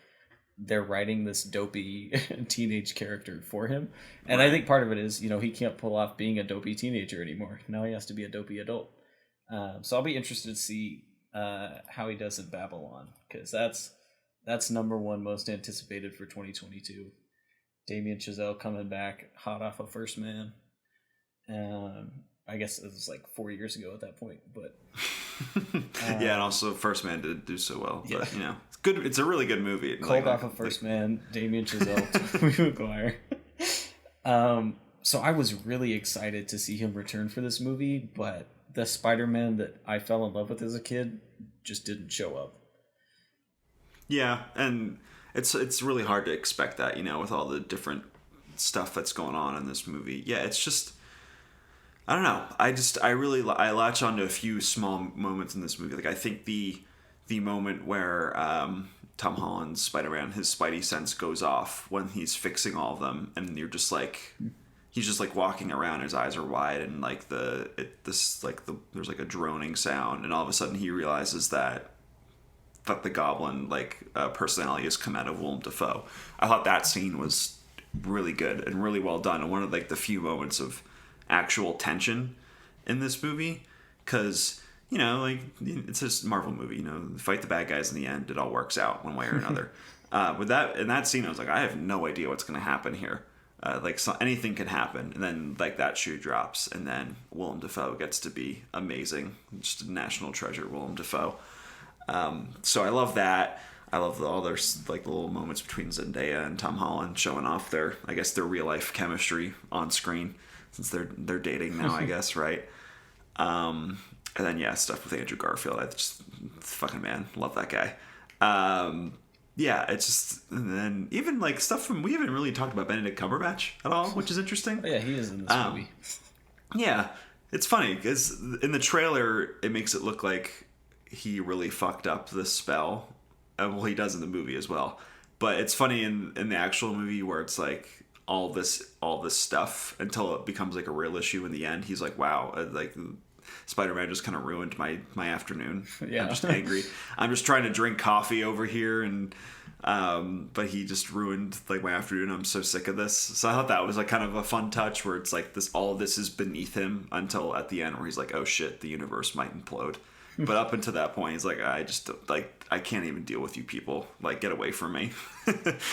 they're writing this dopey teenage character for him. And right. I think part of it is, he can't pull off being a dopey teenager anymore. Now he has to be a dopey adult. So I'll be interested to see how he does in Babylon, because that's number one most anticipated for 2022. Damien Chazelle coming back hot off of First Man. I guess it was like 4 years ago at that point, but yeah, and also First Man didn't do so well. But it's good. It's a really good movie. Cold off of First Man, Damien Chazelle, Tobey Maguire. So I was really excited to see him return for this movie, but the Spider-Man that I fell in love with as a kid just didn't show up. Yeah, and it's really hard to expect that, with all the different stuff that's going on in this movie. Yeah, it's just, I don't know. I latch onto a few small moments in this movie. Like, I think the moment where Tom Holland's Spider-Man, his Spidey sense goes off when he's fixing all of them, and you're just like, he's just like walking around, his eyes are wide, and like there's like a droning sound, and all of a sudden he realizes that the Goblin personality has come out of Willem Dafoe. I thought that scene was really good and really well done, and one of like the few moments of actual tension in this movie, because it's a Marvel movie, fight the bad guys in the end, it all works out one way or another. With that in that scene, I was like, I have no idea what's going to happen here. Anything can happen, and then like that shoe drops, and then Willem Dafoe gets to be amazing, just a national treasure, Willem Dafoe. So I love that. I love all their like little moments between Zendaya and Tom Holland showing off their real life chemistry on screen, since they're dating now, I guess, right? And then stuff with Andrew Garfield. I just fucking man, love that guy. It's just, and then even like stuff we haven't really talked about Benedict Cumberbatch at all, which is interesting. Oh, yeah, he is in this movie. Yeah, it's funny because in the trailer it makes it look like he really fucked up the spell. Well, he does in the movie as well, but it's funny in the actual movie where it's like all this stuff until it becomes like a real issue in the end. He's like, wow, like Spider-Man just kind of ruined my afternoon. Yeah. I'm just angry. I'm just trying to drink coffee over here, and but he just ruined like my afternoon. I'm so sick of this. So I thought that was like kind of a fun touch where it's like all of this is beneath him until at the end where he's like, oh shit, the universe might implode. But up until that point, he's like, I can't even deal with you people. Like, get away from me. I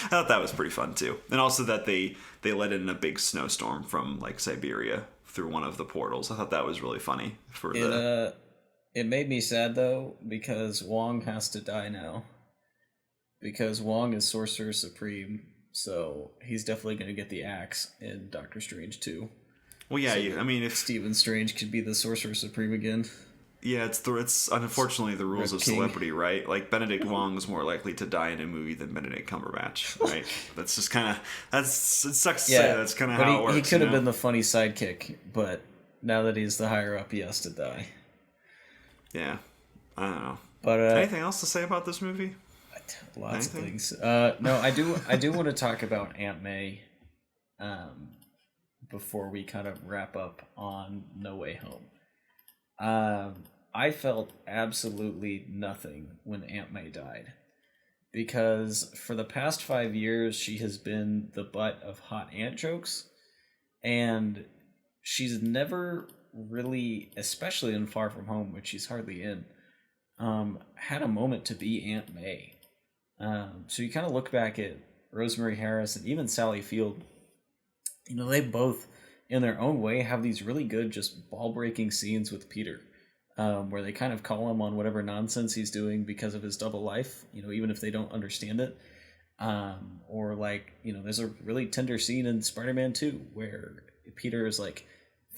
thought that was pretty fun too. And also that they let in a big snowstorm from like Siberia through one of the portals. I thought that was really funny. It made me sad though, because Wong has to die now. Because Wong is Sorcerer Supreme, so he's definitely going to get the axe in Doctor Strange 2. Well, yeah, so I mean, if Stephen Strange could be the Sorcerer Supreme again. Yeah, it's unfortunately the rules of celebrity, right? Like Benedict Wong is more likely to die in a movie than Benedict Cumberbatch, right? That's just kind of it sucks to say. That's kind of how it works. He could have been the funny sidekick, but now that he's the higher up, he has to die. Yeah, I don't know. But anything else to say about this movie? Lots of things. No, I do want to talk about Aunt May, before we kind of wrap up on No Way Home. I felt absolutely nothing when Aunt May died, because for the past 5 years she has been the butt of hot aunt jokes, and she's never really, especially in Far From Home, which she's hardly in, had a moment to be Aunt May. So you kind of look back at Rosemary Harris and even Sally Field, they both in their own way have these really good just ball-breaking scenes with Peter, where they kind of call him on whatever nonsense he's doing because of his double life, even if they don't understand it. Or like, there's a really tender scene in Spider-Man 2 where Peter is like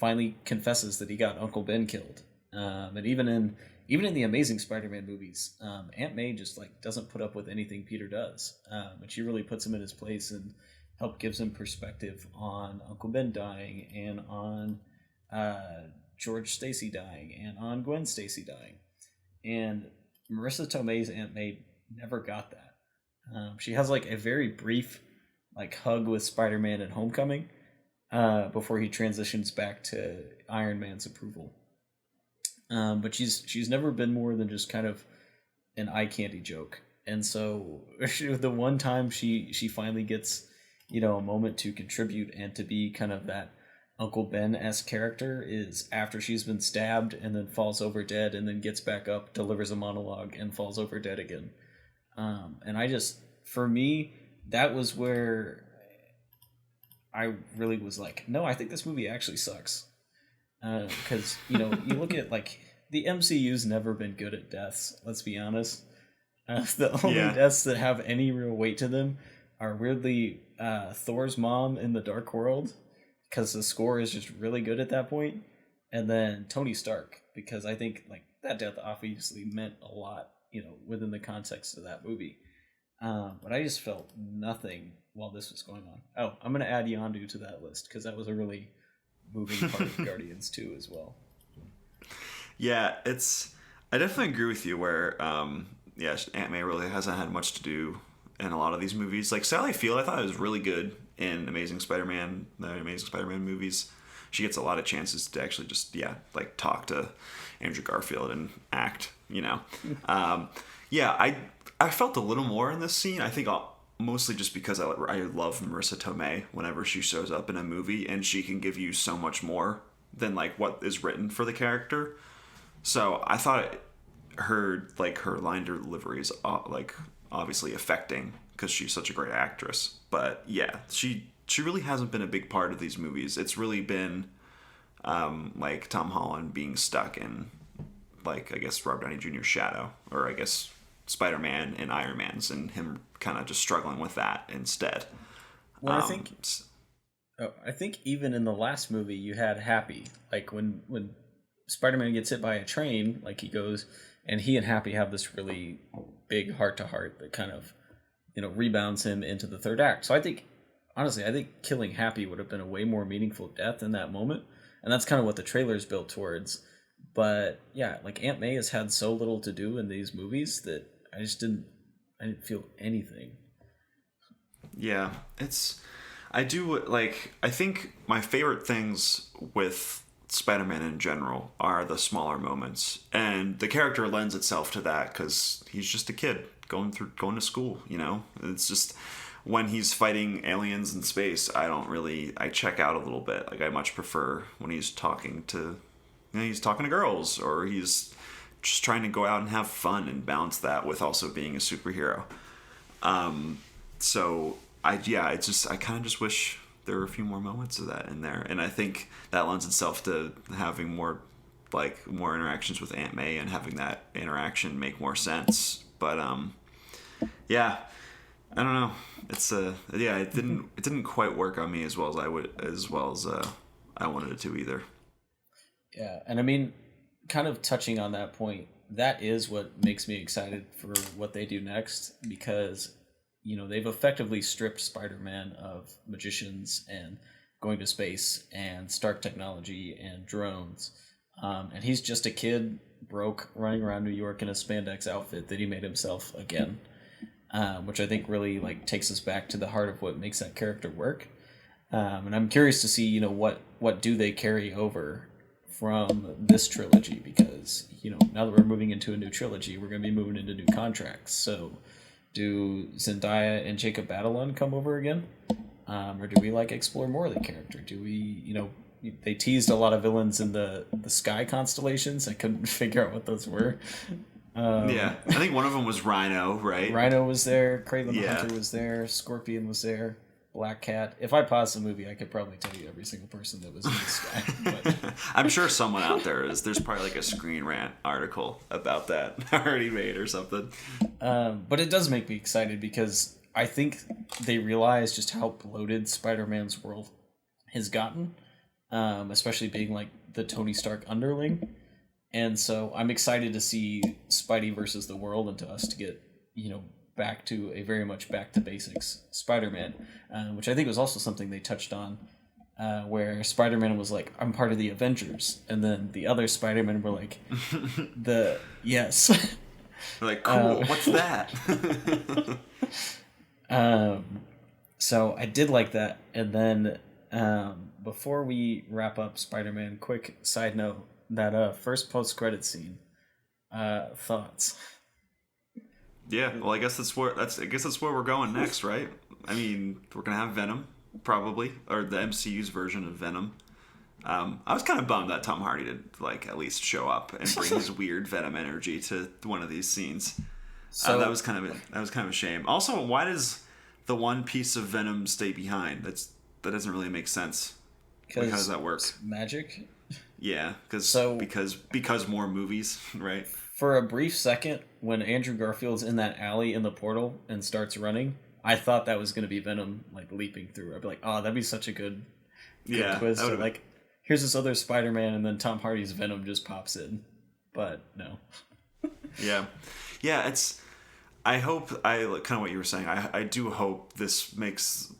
finally confesses that he got Uncle Ben killed. And even in the Amazing Spider-Man movies, Aunt May just like doesn't put up with anything Peter does. And she really puts him in his place and gives him perspective on Uncle Ben dying and on George Stacy dying and on Gwen Stacy dying. And Marissa Tomei's Aunt May never got that. She has like a very brief like hug with Spider-Man at Homecoming, before he transitions back to Iron Man's approval. But she's never been more than just kind of an eye candy joke. And so the one time she finally gets, a moment to contribute and to be kind of that Uncle Ben-esque character is after she's been stabbed and then falls over dead and then gets back up, delivers a monologue, and falls over dead again. And for me, that was where I really was like, no, I think this movie actually sucks. Because, you look at, like, the MCU's never been good at deaths, let's be honest. The only deaths that have any real weight to them are weirdly Thor's mom in The Dark World, because the score is just really good at that point, and then Tony Stark, because I think like that death obviously meant a lot, within the context of that movie. But I just felt nothing while this was going on. Oh, I'm going to add Yondu to that list, because that was a really moving part of Guardians 2 as well. Yeah, I definitely agree with you where, Aunt May really hasn't had much to do in a lot of these movies. Like Sally Field, I thought it was really good in the Amazing Spider-Man movies. She gets a lot of chances to actually just, talk to Andrew Garfield and act, I felt a little more in this scene. I think mostly just because I love Marissa Tomei whenever she shows up in a movie, and she can give you so much more than like what is written for the character. So I thought her line delivery is obviously affecting because she's such a great actress. But yeah, she really hasn't been a big part of these movies. It's really been like Tom Holland being stuck in, like, I guess Robert Downey Jr.'s shadow, or I guess Spider-Man and Iron Man's, and him kind of just struggling with that instead. Well, I think even in the last movie you had Happy, like when Spider-Man gets hit by a train, like he goes and he and Happy have this really big heart-to-heart that kind of, rebounds him into the third act. So I think killing Happy would have been a way more meaningful death in that moment, and that's kind of what the trailer's built towards. But yeah, like Aunt May has had so little to do in these movies that I didn't feel anything. Yeah, I think my favorite things with Spider-Man in general are the smaller moments, and the character lends itself to that because he's just a kid going to school. It's just when he's fighting aliens in space, I check out a little bit. Like, I much prefer when he's talking to girls, or he's just trying to go out and have fun and balance that with also being a superhero. So I kind of just wish there were a few more moments of that in there, and I think that lends itself to having more interactions with Aunt May and having that interaction make more sense. But yeah, I don't know. It didn't quite work on me as well as I wanted it to either. Yeah, and I mean, kind of touching on that point, that is what makes me excited for what they do next, because they've effectively stripped Spider-Man of magicians and going to space and Stark technology and drones. And he's just a kid, broke, running around New York in a spandex outfit that he made himself again. Which I think really takes us back to the heart of what makes that character work. And I'm curious to see, what do they carry over from this trilogy, because, now that we're moving into a new trilogy, we're going to be moving into new contracts. So do Zendaya and Jacob Batalon come over again? Or do we explore more of the character? Do we, they teased a lot of villains in the sky constellations. I couldn't figure out what those were. I think one of them was Rhino, right? Rhino was there, Kraven the Hunter was there, Scorpion was there, Black Cat. If I paused the movie, I could probably tell you every single person that was in the sky. But I'm sure someone out there is. There's probably a Screen Rant article about that already made or something. But it does make me excited because I think they realize just how bloated Spider-Man's world has gotten, especially being the Tony Stark underling. And so I'm excited to see Spidey versus the world, and to us to get, back to a very much back to basics Spider-Man, which I think was also something they touched on, where Spider-Man was like, I'm part of the Avengers. And then the other Spider-Man were like, yes. They're like, cool, what's that? So I did like that. And then before we wrap up Spider-Man, quick side note, that first post-credit scene, thoughts? Yeah, well, I guess that's where we're going next, right? I mean, we're gonna have Venom, probably, or the MCU's version of Venom. I was kind of bummed that Tom Hardy did at least show up and bring his weird Venom energy to one of these scenes. So that was kind of a shame. Also, why does the one piece of Venom stay behind? That doesn't really make sense. How does that work? Magic. Yeah, because more movies, right? For a brief second, when Andrew Garfield's in that alley in the portal and starts running, I thought that was going to be Venom leaping through. I'd be like, oh, that'd be such a good twist. Or, here's this other Spider-Man, and then Tom Hardy's Venom just pops in. But no. Yeah. I hope, kind of what you were saying, I do hope this makes,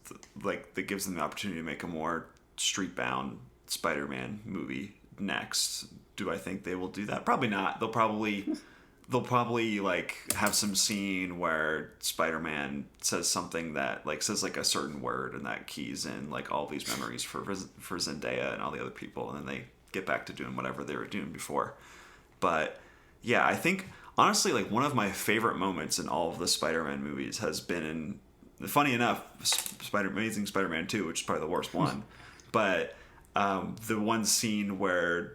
that gives them the opportunity to make a more street-bound Spider-Man movie next. Do I think they will do that? Probably not. They'll probably have some scene where Spider-Man says something that says a certain word, and that keys in all these memories for Zendaya and all the other people, and then they get back to doing whatever they were doing before. But yeah, I think honestly one of my favorite moments in all of the Spider-Man movies has been in, funny enough, Amazing Spider-Man 2, which is probably the worst one, but the one scene where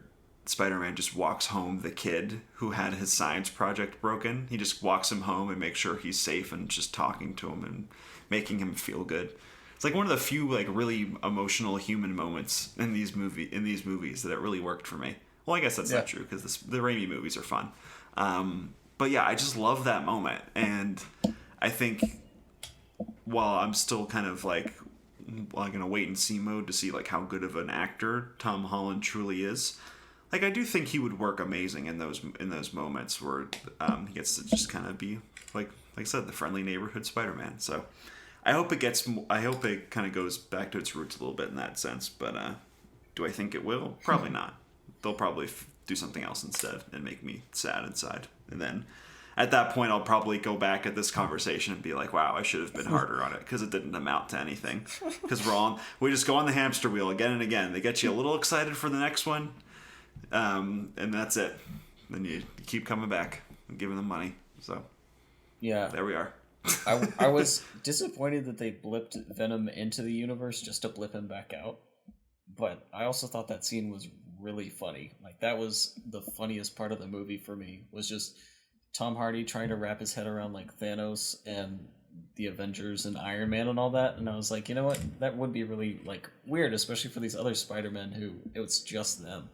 Spider-Man just walks home the kid who had his science project broken. He just walks him home and makes sure he's safe and just talking to him and making him feel good. It's like one of the few like really emotional human moments in these movies that it really worked for me. Well, I guess that's not true because the Raimi movies are fun. But yeah, I just love that moment. And I think while I'm still kind of like in a wait and see mode to see like how good of an actor Tom Holland truly is, like I do think he would work amazing in those moments where he gets to just kind of be like I said, the friendly neighborhood Spider-Man. So I hope it kind of goes back to its roots a little bit in that sense. But do I think it will? Probably not. They'll probably do something else instead and make me sad inside. And then at that point, I'll probably go back at this conversation and be like, wow, I should have been harder on it because it didn't amount to anything. Because we just go on the hamster wheel again and again. They get you a little excited for the next one, and that's it. Then you keep coming back and giving them money. So yeah, there we are. I was disappointed that they blipped Venom into the universe just to blip him back out. But I also thought that scene was really funny. Like, that was the funniest part of the movie for me, was just Tom Hardy trying to wrap his head around, like, Thanos and the Avengers and Iron Man and all that. And I was like, you know what? That would be really, like, weird, especially for these other Spider-Men who it was just them.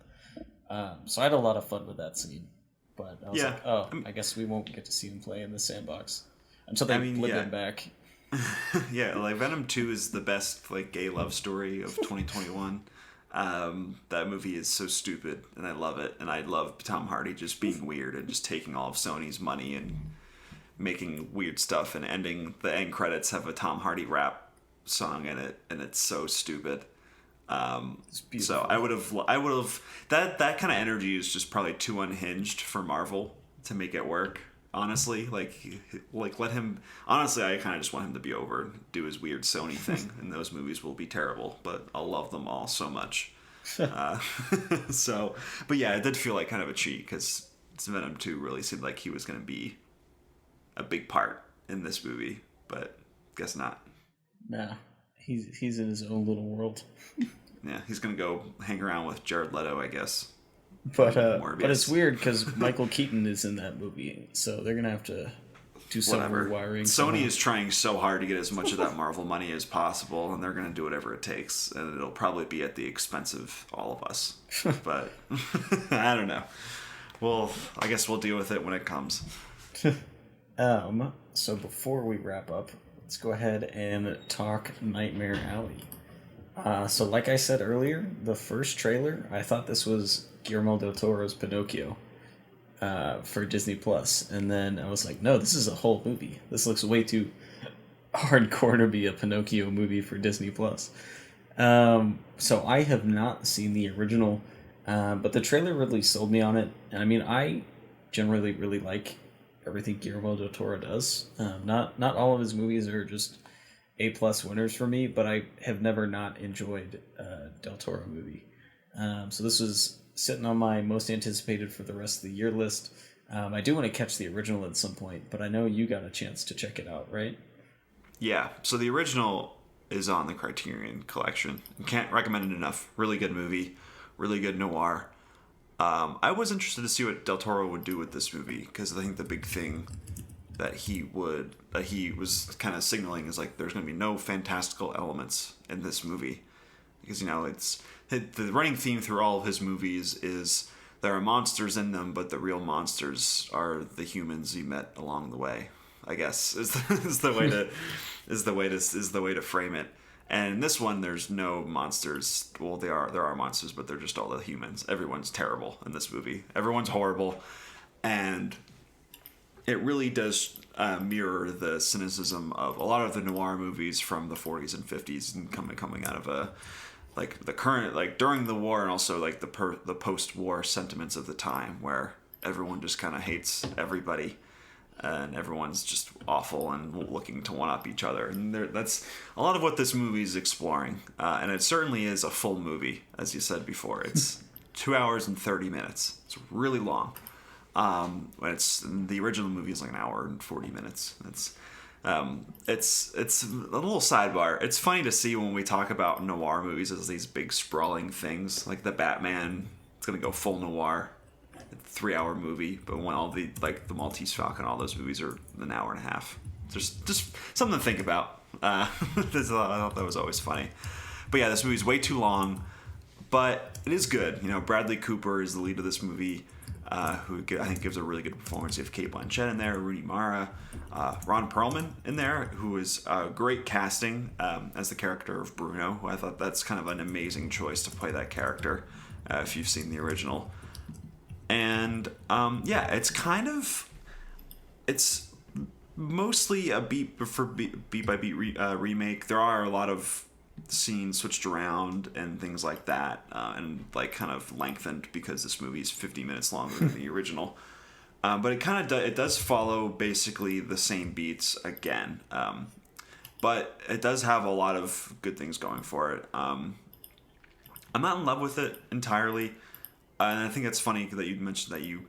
So I had a lot of fun with that scene. But I was like, oh, I guess we won't get to see him play in the sandbox until they blip him back. Yeah, like Venom 2 is the best like gay love story of 2021. That movie is so stupid and I love it, and I love Tom Hardy just being weird and just taking all of Sony's money and making weird stuff, and the end credits have a Tom Hardy rap song in it, and it's so stupid. So I would have that kind of energy is just probably too unhinged for Marvel to make it work. Honestly, like let him. Honestly, I kind of just want him to be over and do his weird Sony thing, and those movies will be terrible, but I'll love them all so much. But yeah, it did feel like kind of a cheat because Venom 2 really seemed like he was going to be a big part in this movie, but guess not. Nah, he's in his own little world. Yeah, he's going to go hang around with Jared Leto, I guess. But it's weird because Michael Keaton is in that movie, so they're gonna have to do some rewiring. Sony is trying so hard to get as much of that Marvel money as possible, and they're gonna do whatever it takes, and it'll probably be at the expense of all of us. But I don't know. Well, I guess we'll deal with it when it comes. So before we wrap up, let's go ahead and talk Nightmare Alley. So like I said earlier, the first trailer, I thought this was Guillermo del Toro's Pinocchio for Disney Plus, and then I was like, no, this is a whole movie. This looks way too hardcore to be a Pinocchio movie for Disney Plus. So I have not seen the original, but the trailer really sold me on it. And I mean, I generally really like everything Guillermo del Toro does. Not all of his movies are just A+ winners for me, but I have never not enjoyed a Del Toro movie. So this was sitting on my most anticipated for the rest of the year list. I do want to catch the original at some point, but I know you got a chance to check it out, right? Yeah, so the original is on the Criterion Collection. Can't recommend it enough. Really good movie, really good noir. I was interested to see what Del Toro would do with this movie, because I think the big thing that he was kind of signaling is like there's going to be no fantastical elements in this movie, because it's the running theme through all of his movies is there are monsters in them, but the real monsters are the humans you met along the way, I guess is the way to frame it. And in this one, there's no monsters. Well, there are monsters, but they're just all the humans. Everyone's terrible in this movie. Everyone's horrible, and it really does mirror the cynicism of a lot of the noir movies from the 40s and 50s, and coming out of the current, during the war, and also the post-war sentiments of the time, where everyone just kind of hates everybody, and everyone's just awful and looking to one-up each other. And that's a lot of what this movie is exploring, and it certainly is a full movie, as you said before. It's 2 hours and 30 minutes. It's really long. The original movie is like an hour and 40 minutes. It's a little sidebar. It's funny to see when we talk about noir movies as these big sprawling things, like the Batman gonna go full noir, 3-hour movie, but when all the like the Maltese Falcon, all those movies are an hour and a half. Just something to think about. I thought that was always funny. But yeah, this movie's way too long, but it is good. You know, Bradley Cooper is the lead of this movie, who I think gives a really good performance. You have Cate Blanchett in there, Rooney Mara, Ron Perlman in there, who is great casting as the character of Bruno, who I thought that's kind of an amazing choice to play that character if you've seen the original. And yeah, it's mostly a beat by beat remake. There are a lot of scenes switched around and things like that, and like kind of lengthened because this movie is 50 minutes longer than the original. But it does follow basically the same beats again. But it does have a lot of good things going for it. I'm not in love with it entirely. And I think it's funny that you mentioned that you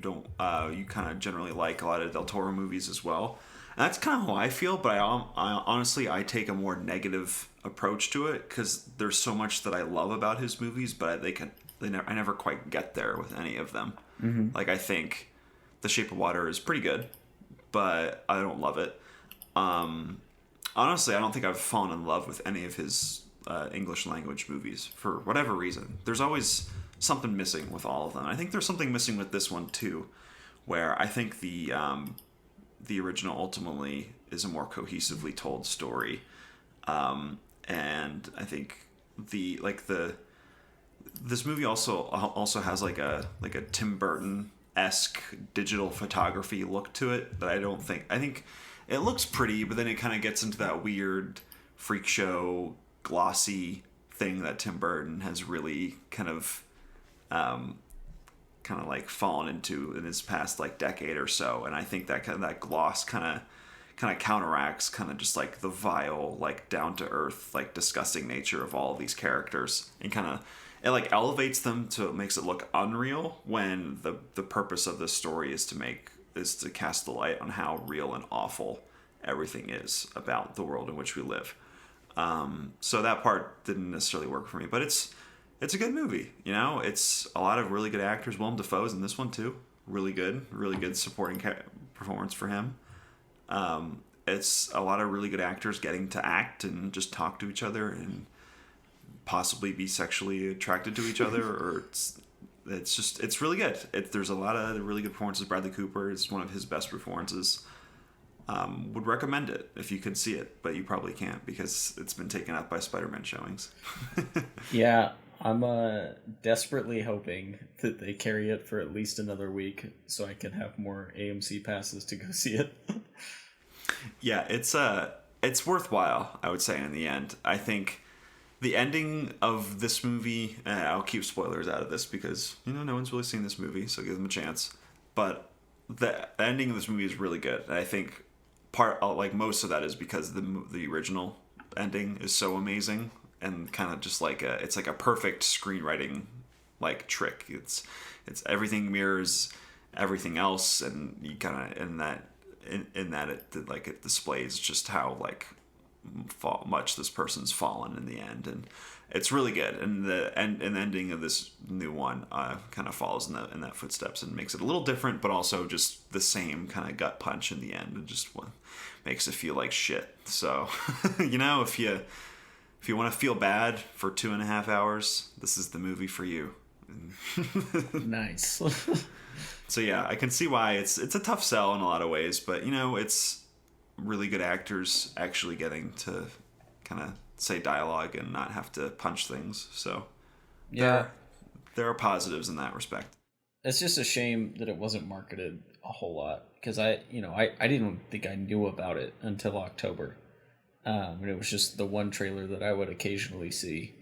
don't you kind of generally like a lot of Del Toro movies as well. And that's kind of how I feel, but I honestly take a more negative approach to it because there's so much that I love about his movies, but I never quite get there with any of them. Mm-hmm. Like I think The Shape of Water is pretty good, but I don't love it. Honestly, I don't think I've fallen in love with any of his English language movies for whatever reason. There's always something missing with all of them. I think there's something missing with this one too, where I think the original ultimately is a more cohesively told story, and I think this movie also has like a Tim Burton-esque digital photography look to it that I think it looks pretty, but then it kind of gets into that weird freak show glossy thing that Tim Burton has really kind of like fallen into in his past like decade or so, and I think that gloss kind of counteracts kind of just like the vile, like down to earth, like disgusting nature of all of these characters, and it like elevates them to, it makes it look unreal when the purpose of this story is to cast the light on how real and awful everything is about the world in which we live. So that part didn't necessarily work for me, but it's a good movie, you know. It's a lot of really good actors. Willem Dafoe's in this one too. Really good supporting performance for him. It's a lot of really good actors getting to act and just talk to each other and possibly be sexually attracted to each other, or it's really good. There's a lot of really good performances. Bradley Cooper is one of his best performances. Would recommend it if you could see it, but you probably can't because it's been taken up by Spiderman showings. Yeah. I'm desperately hoping that they carry it for at least another week so I can have more AMC passes to go see it. Yeah, it's worthwhile, I would say, in the end. I think the ending of this movie, I'll keep spoilers out of this because, you know, no one's really seen this movie, so give them a chance. But the ending of this movie is really good. And I think most of that is because the original ending is so amazing. And kind of just like it's like a perfect screenwriting like trick. It's everything mirrors everything else, and you kind of in that it displays just how like much this person's fallen in the end, and it's really good. And the ending of this new one kind of follows in that footsteps and makes it a little different, but also just the same kind of gut punch in the end, and just makes it feel like shit. So you know, if you want to feel bad for 2.5 hours, this is the movie for you. Nice. So yeah, I can see why it's a tough sell in a lot of ways, but you know, it's really good actors actually getting to kind of say dialogue and not have to punch things. So yeah, there are positives in that respect. It's just a shame that it wasn't marketed a whole lot because I didn't think I knew about it until October. And it was just the one trailer that I would occasionally see.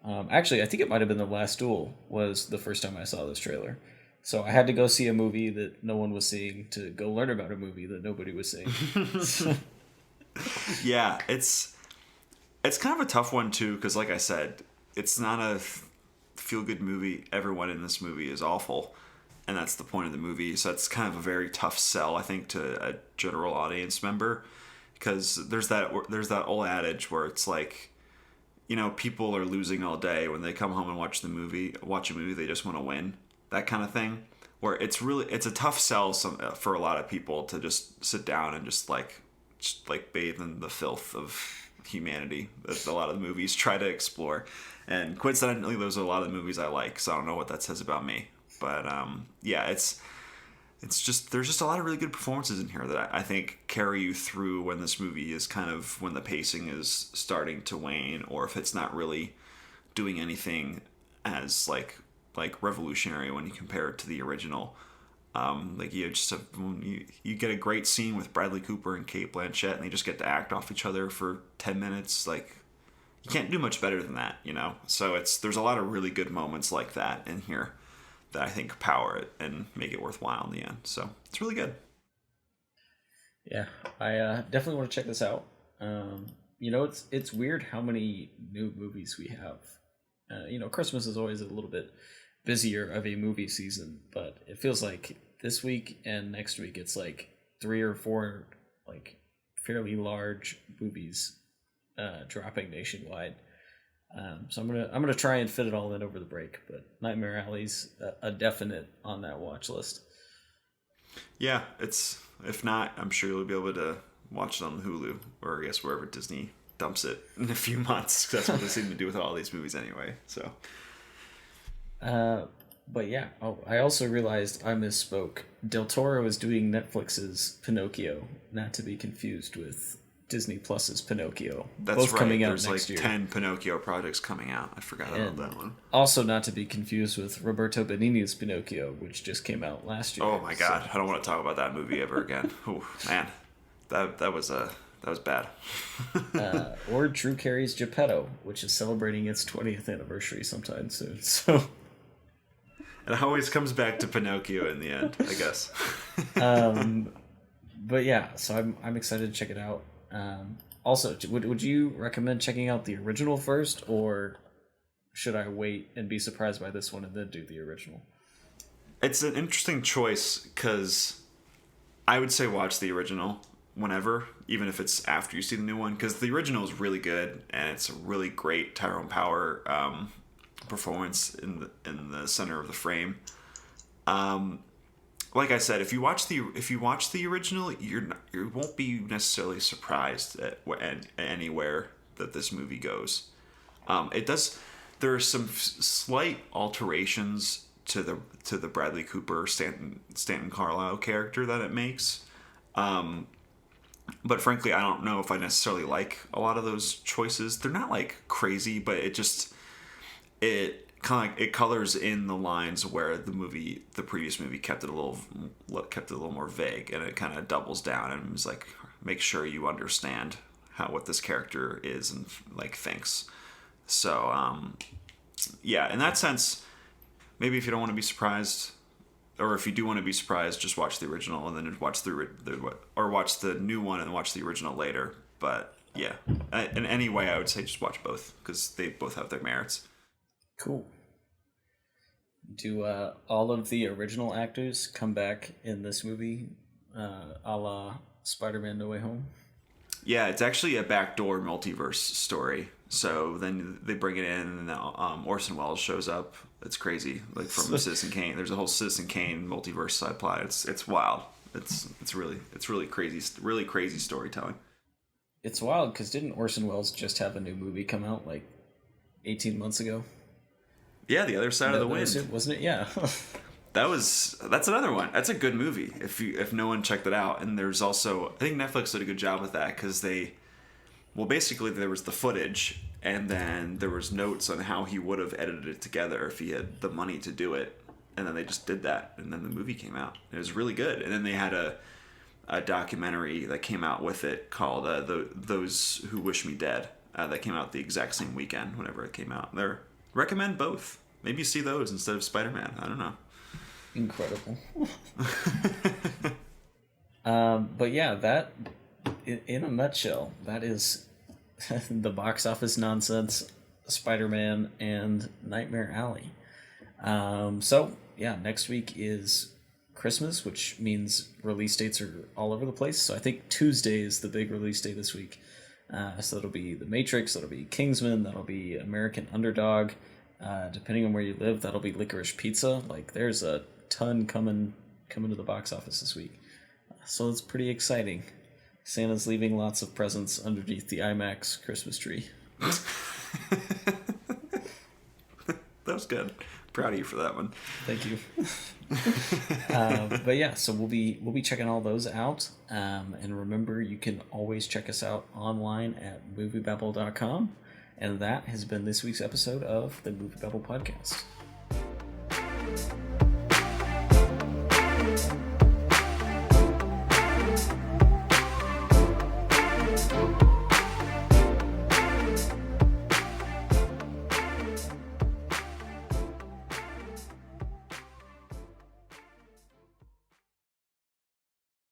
Actually, I think it might have been The Last Duel was the first time I saw this trailer. So I had to go see a movie that no one was seeing to go learn about a movie that nobody was seeing. Yeah, it's kind of a tough one too, because like I said, it's not a feel-good movie. Everyone in this movie is awful, and that's the point of the movie. So it's kind of a very tough sell, I think, to a general audience member. Because there's that old adage where it's like, people are losing all day when they come home and watch a movie, they just want to win, that kind of thing, where it's a tough sell for a lot of people to just sit down and just bathe in the filth of humanity that a lot of the movies try to explore. And coincidentally, those are a lot of the movies I like, so I don't know what that says about me. But it's just, there's just a lot of really good performances in here that I think carry you through when this movie is when the pacing is starting to wane, or if it's not really doing anything as like revolutionary when you compare it to the original. You get a great scene with Bradley Cooper and Cate Blanchett, and they just get to act off each other for 10 minutes. Like, you can't do much better than that, So there's a lot of really good moments like that in here that I think power it and make it worthwhile in the end. So it's really good. Yeah, I definitely want to check this out. It's weird how many new movies we have. Christmas is always a little bit busier of a movie season, but it feels like this week and next week it's like 3 or 4 like fairly large movies dropping nationwide. So I'm gonna try and fit it all in over the break, but Nightmare Alley's a definite on that watch list. Yeah, if not, I'm sure you'll be able to watch it on Hulu, or I guess wherever Disney dumps it in a few months. That's what they seem to do with all these movies anyway. So. But yeah. Oh, I also realized I misspoke. Del Toro is doing Netflix's Pinocchio, not to be confused with Disney Plus's Pinocchio. That's both right. Coming out There's next year. 10 Pinocchio projects coming out. I forgot about that one. Also, not to be confused with Roberto Benigni's Pinocchio, which just came out last year. Oh my God! I don't want to talk about that movie ever again. Oh man, that was bad. Or Drew Carey's Geppetto, which is celebrating its 20th anniversary sometime soon. So. It always comes back to Pinocchio in the end, I guess. But yeah, so I'm excited to check it out. Also, would you recommend checking out the original first, or should I wait and be surprised by this one and then do the original? It's an interesting choice, because I would say watch the original whenever, even if it's after you see the new one, because the original is really good, and it's a really great Tyrone Power performance in the center of the frame. Like I said, if you watch the original, you won't be necessarily surprised at anywhere that this movie goes. There are some slight alterations to the Bradley Cooper Stanton Carlisle character that it makes. But frankly, I don't know if I necessarily like a lot of those choices. They're not like crazy, but it colors in the lines where the previous movie kept it a little more vague, and it kind of doubles down and is like, make sure you understand what this character is and like thinks. So yeah, in that sense, maybe if you don't want to be surprised, or if you do want to be surprised, just watch the original and then watch watch the new one and watch the original later. But yeah, in any way, I would say just watch both, because they both have their merits. Cool. Do all of the original actors come back in this movie, a la Spider-Man No Way Home? Yeah, it's actually a backdoor multiverse story. So then they bring it in, and Orson Welles shows up. It's crazy, like from Citizen Kane. There's a whole Citizen Kane multiverse side plot. It's wild. It's really crazy storytelling. It's wild because didn't Orson Welles just have a new movie come out like 18 months ago? Yeah, The Other Side of the Wind. Wasn't it? Yeah. That's another one. That's a good movie if no one checked it out. And there's also, I think Netflix did a good job with that, because basically there was the footage, and then there was notes on how he would have edited it together if he had the money to do it. And then they just did that, and then the movie came out. It was really good. And then they had a documentary that came out with it called Those Who Wish Me Dead, that came out the exact same weekend whenever it came out. Recommend both. Maybe see those instead of Spider-Man. I don't know. Incredible. But yeah, that in a nutshell, that is the box office nonsense, Spider-Man and Nightmare Alley. So yeah, next week is Christmas, which means release dates are all over the place. So I think Tuesday is the big release day this week. So that'll be The Matrix, that'll be Kingsman, that'll be American Underdog. Depending on where you live, that'll be Licorice Pizza. Like, there's a ton coming to the box office this week. So it's pretty exciting. Santa's leaving lots of presents underneath the IMAX Christmas tree. That was good. Proud of you for that one. Thank you. But yeah, so we'll be checking all those out. And remember, you can always check us out online at MovieBabble.com. And that has been this week's episode of the MovieBabble Podcast.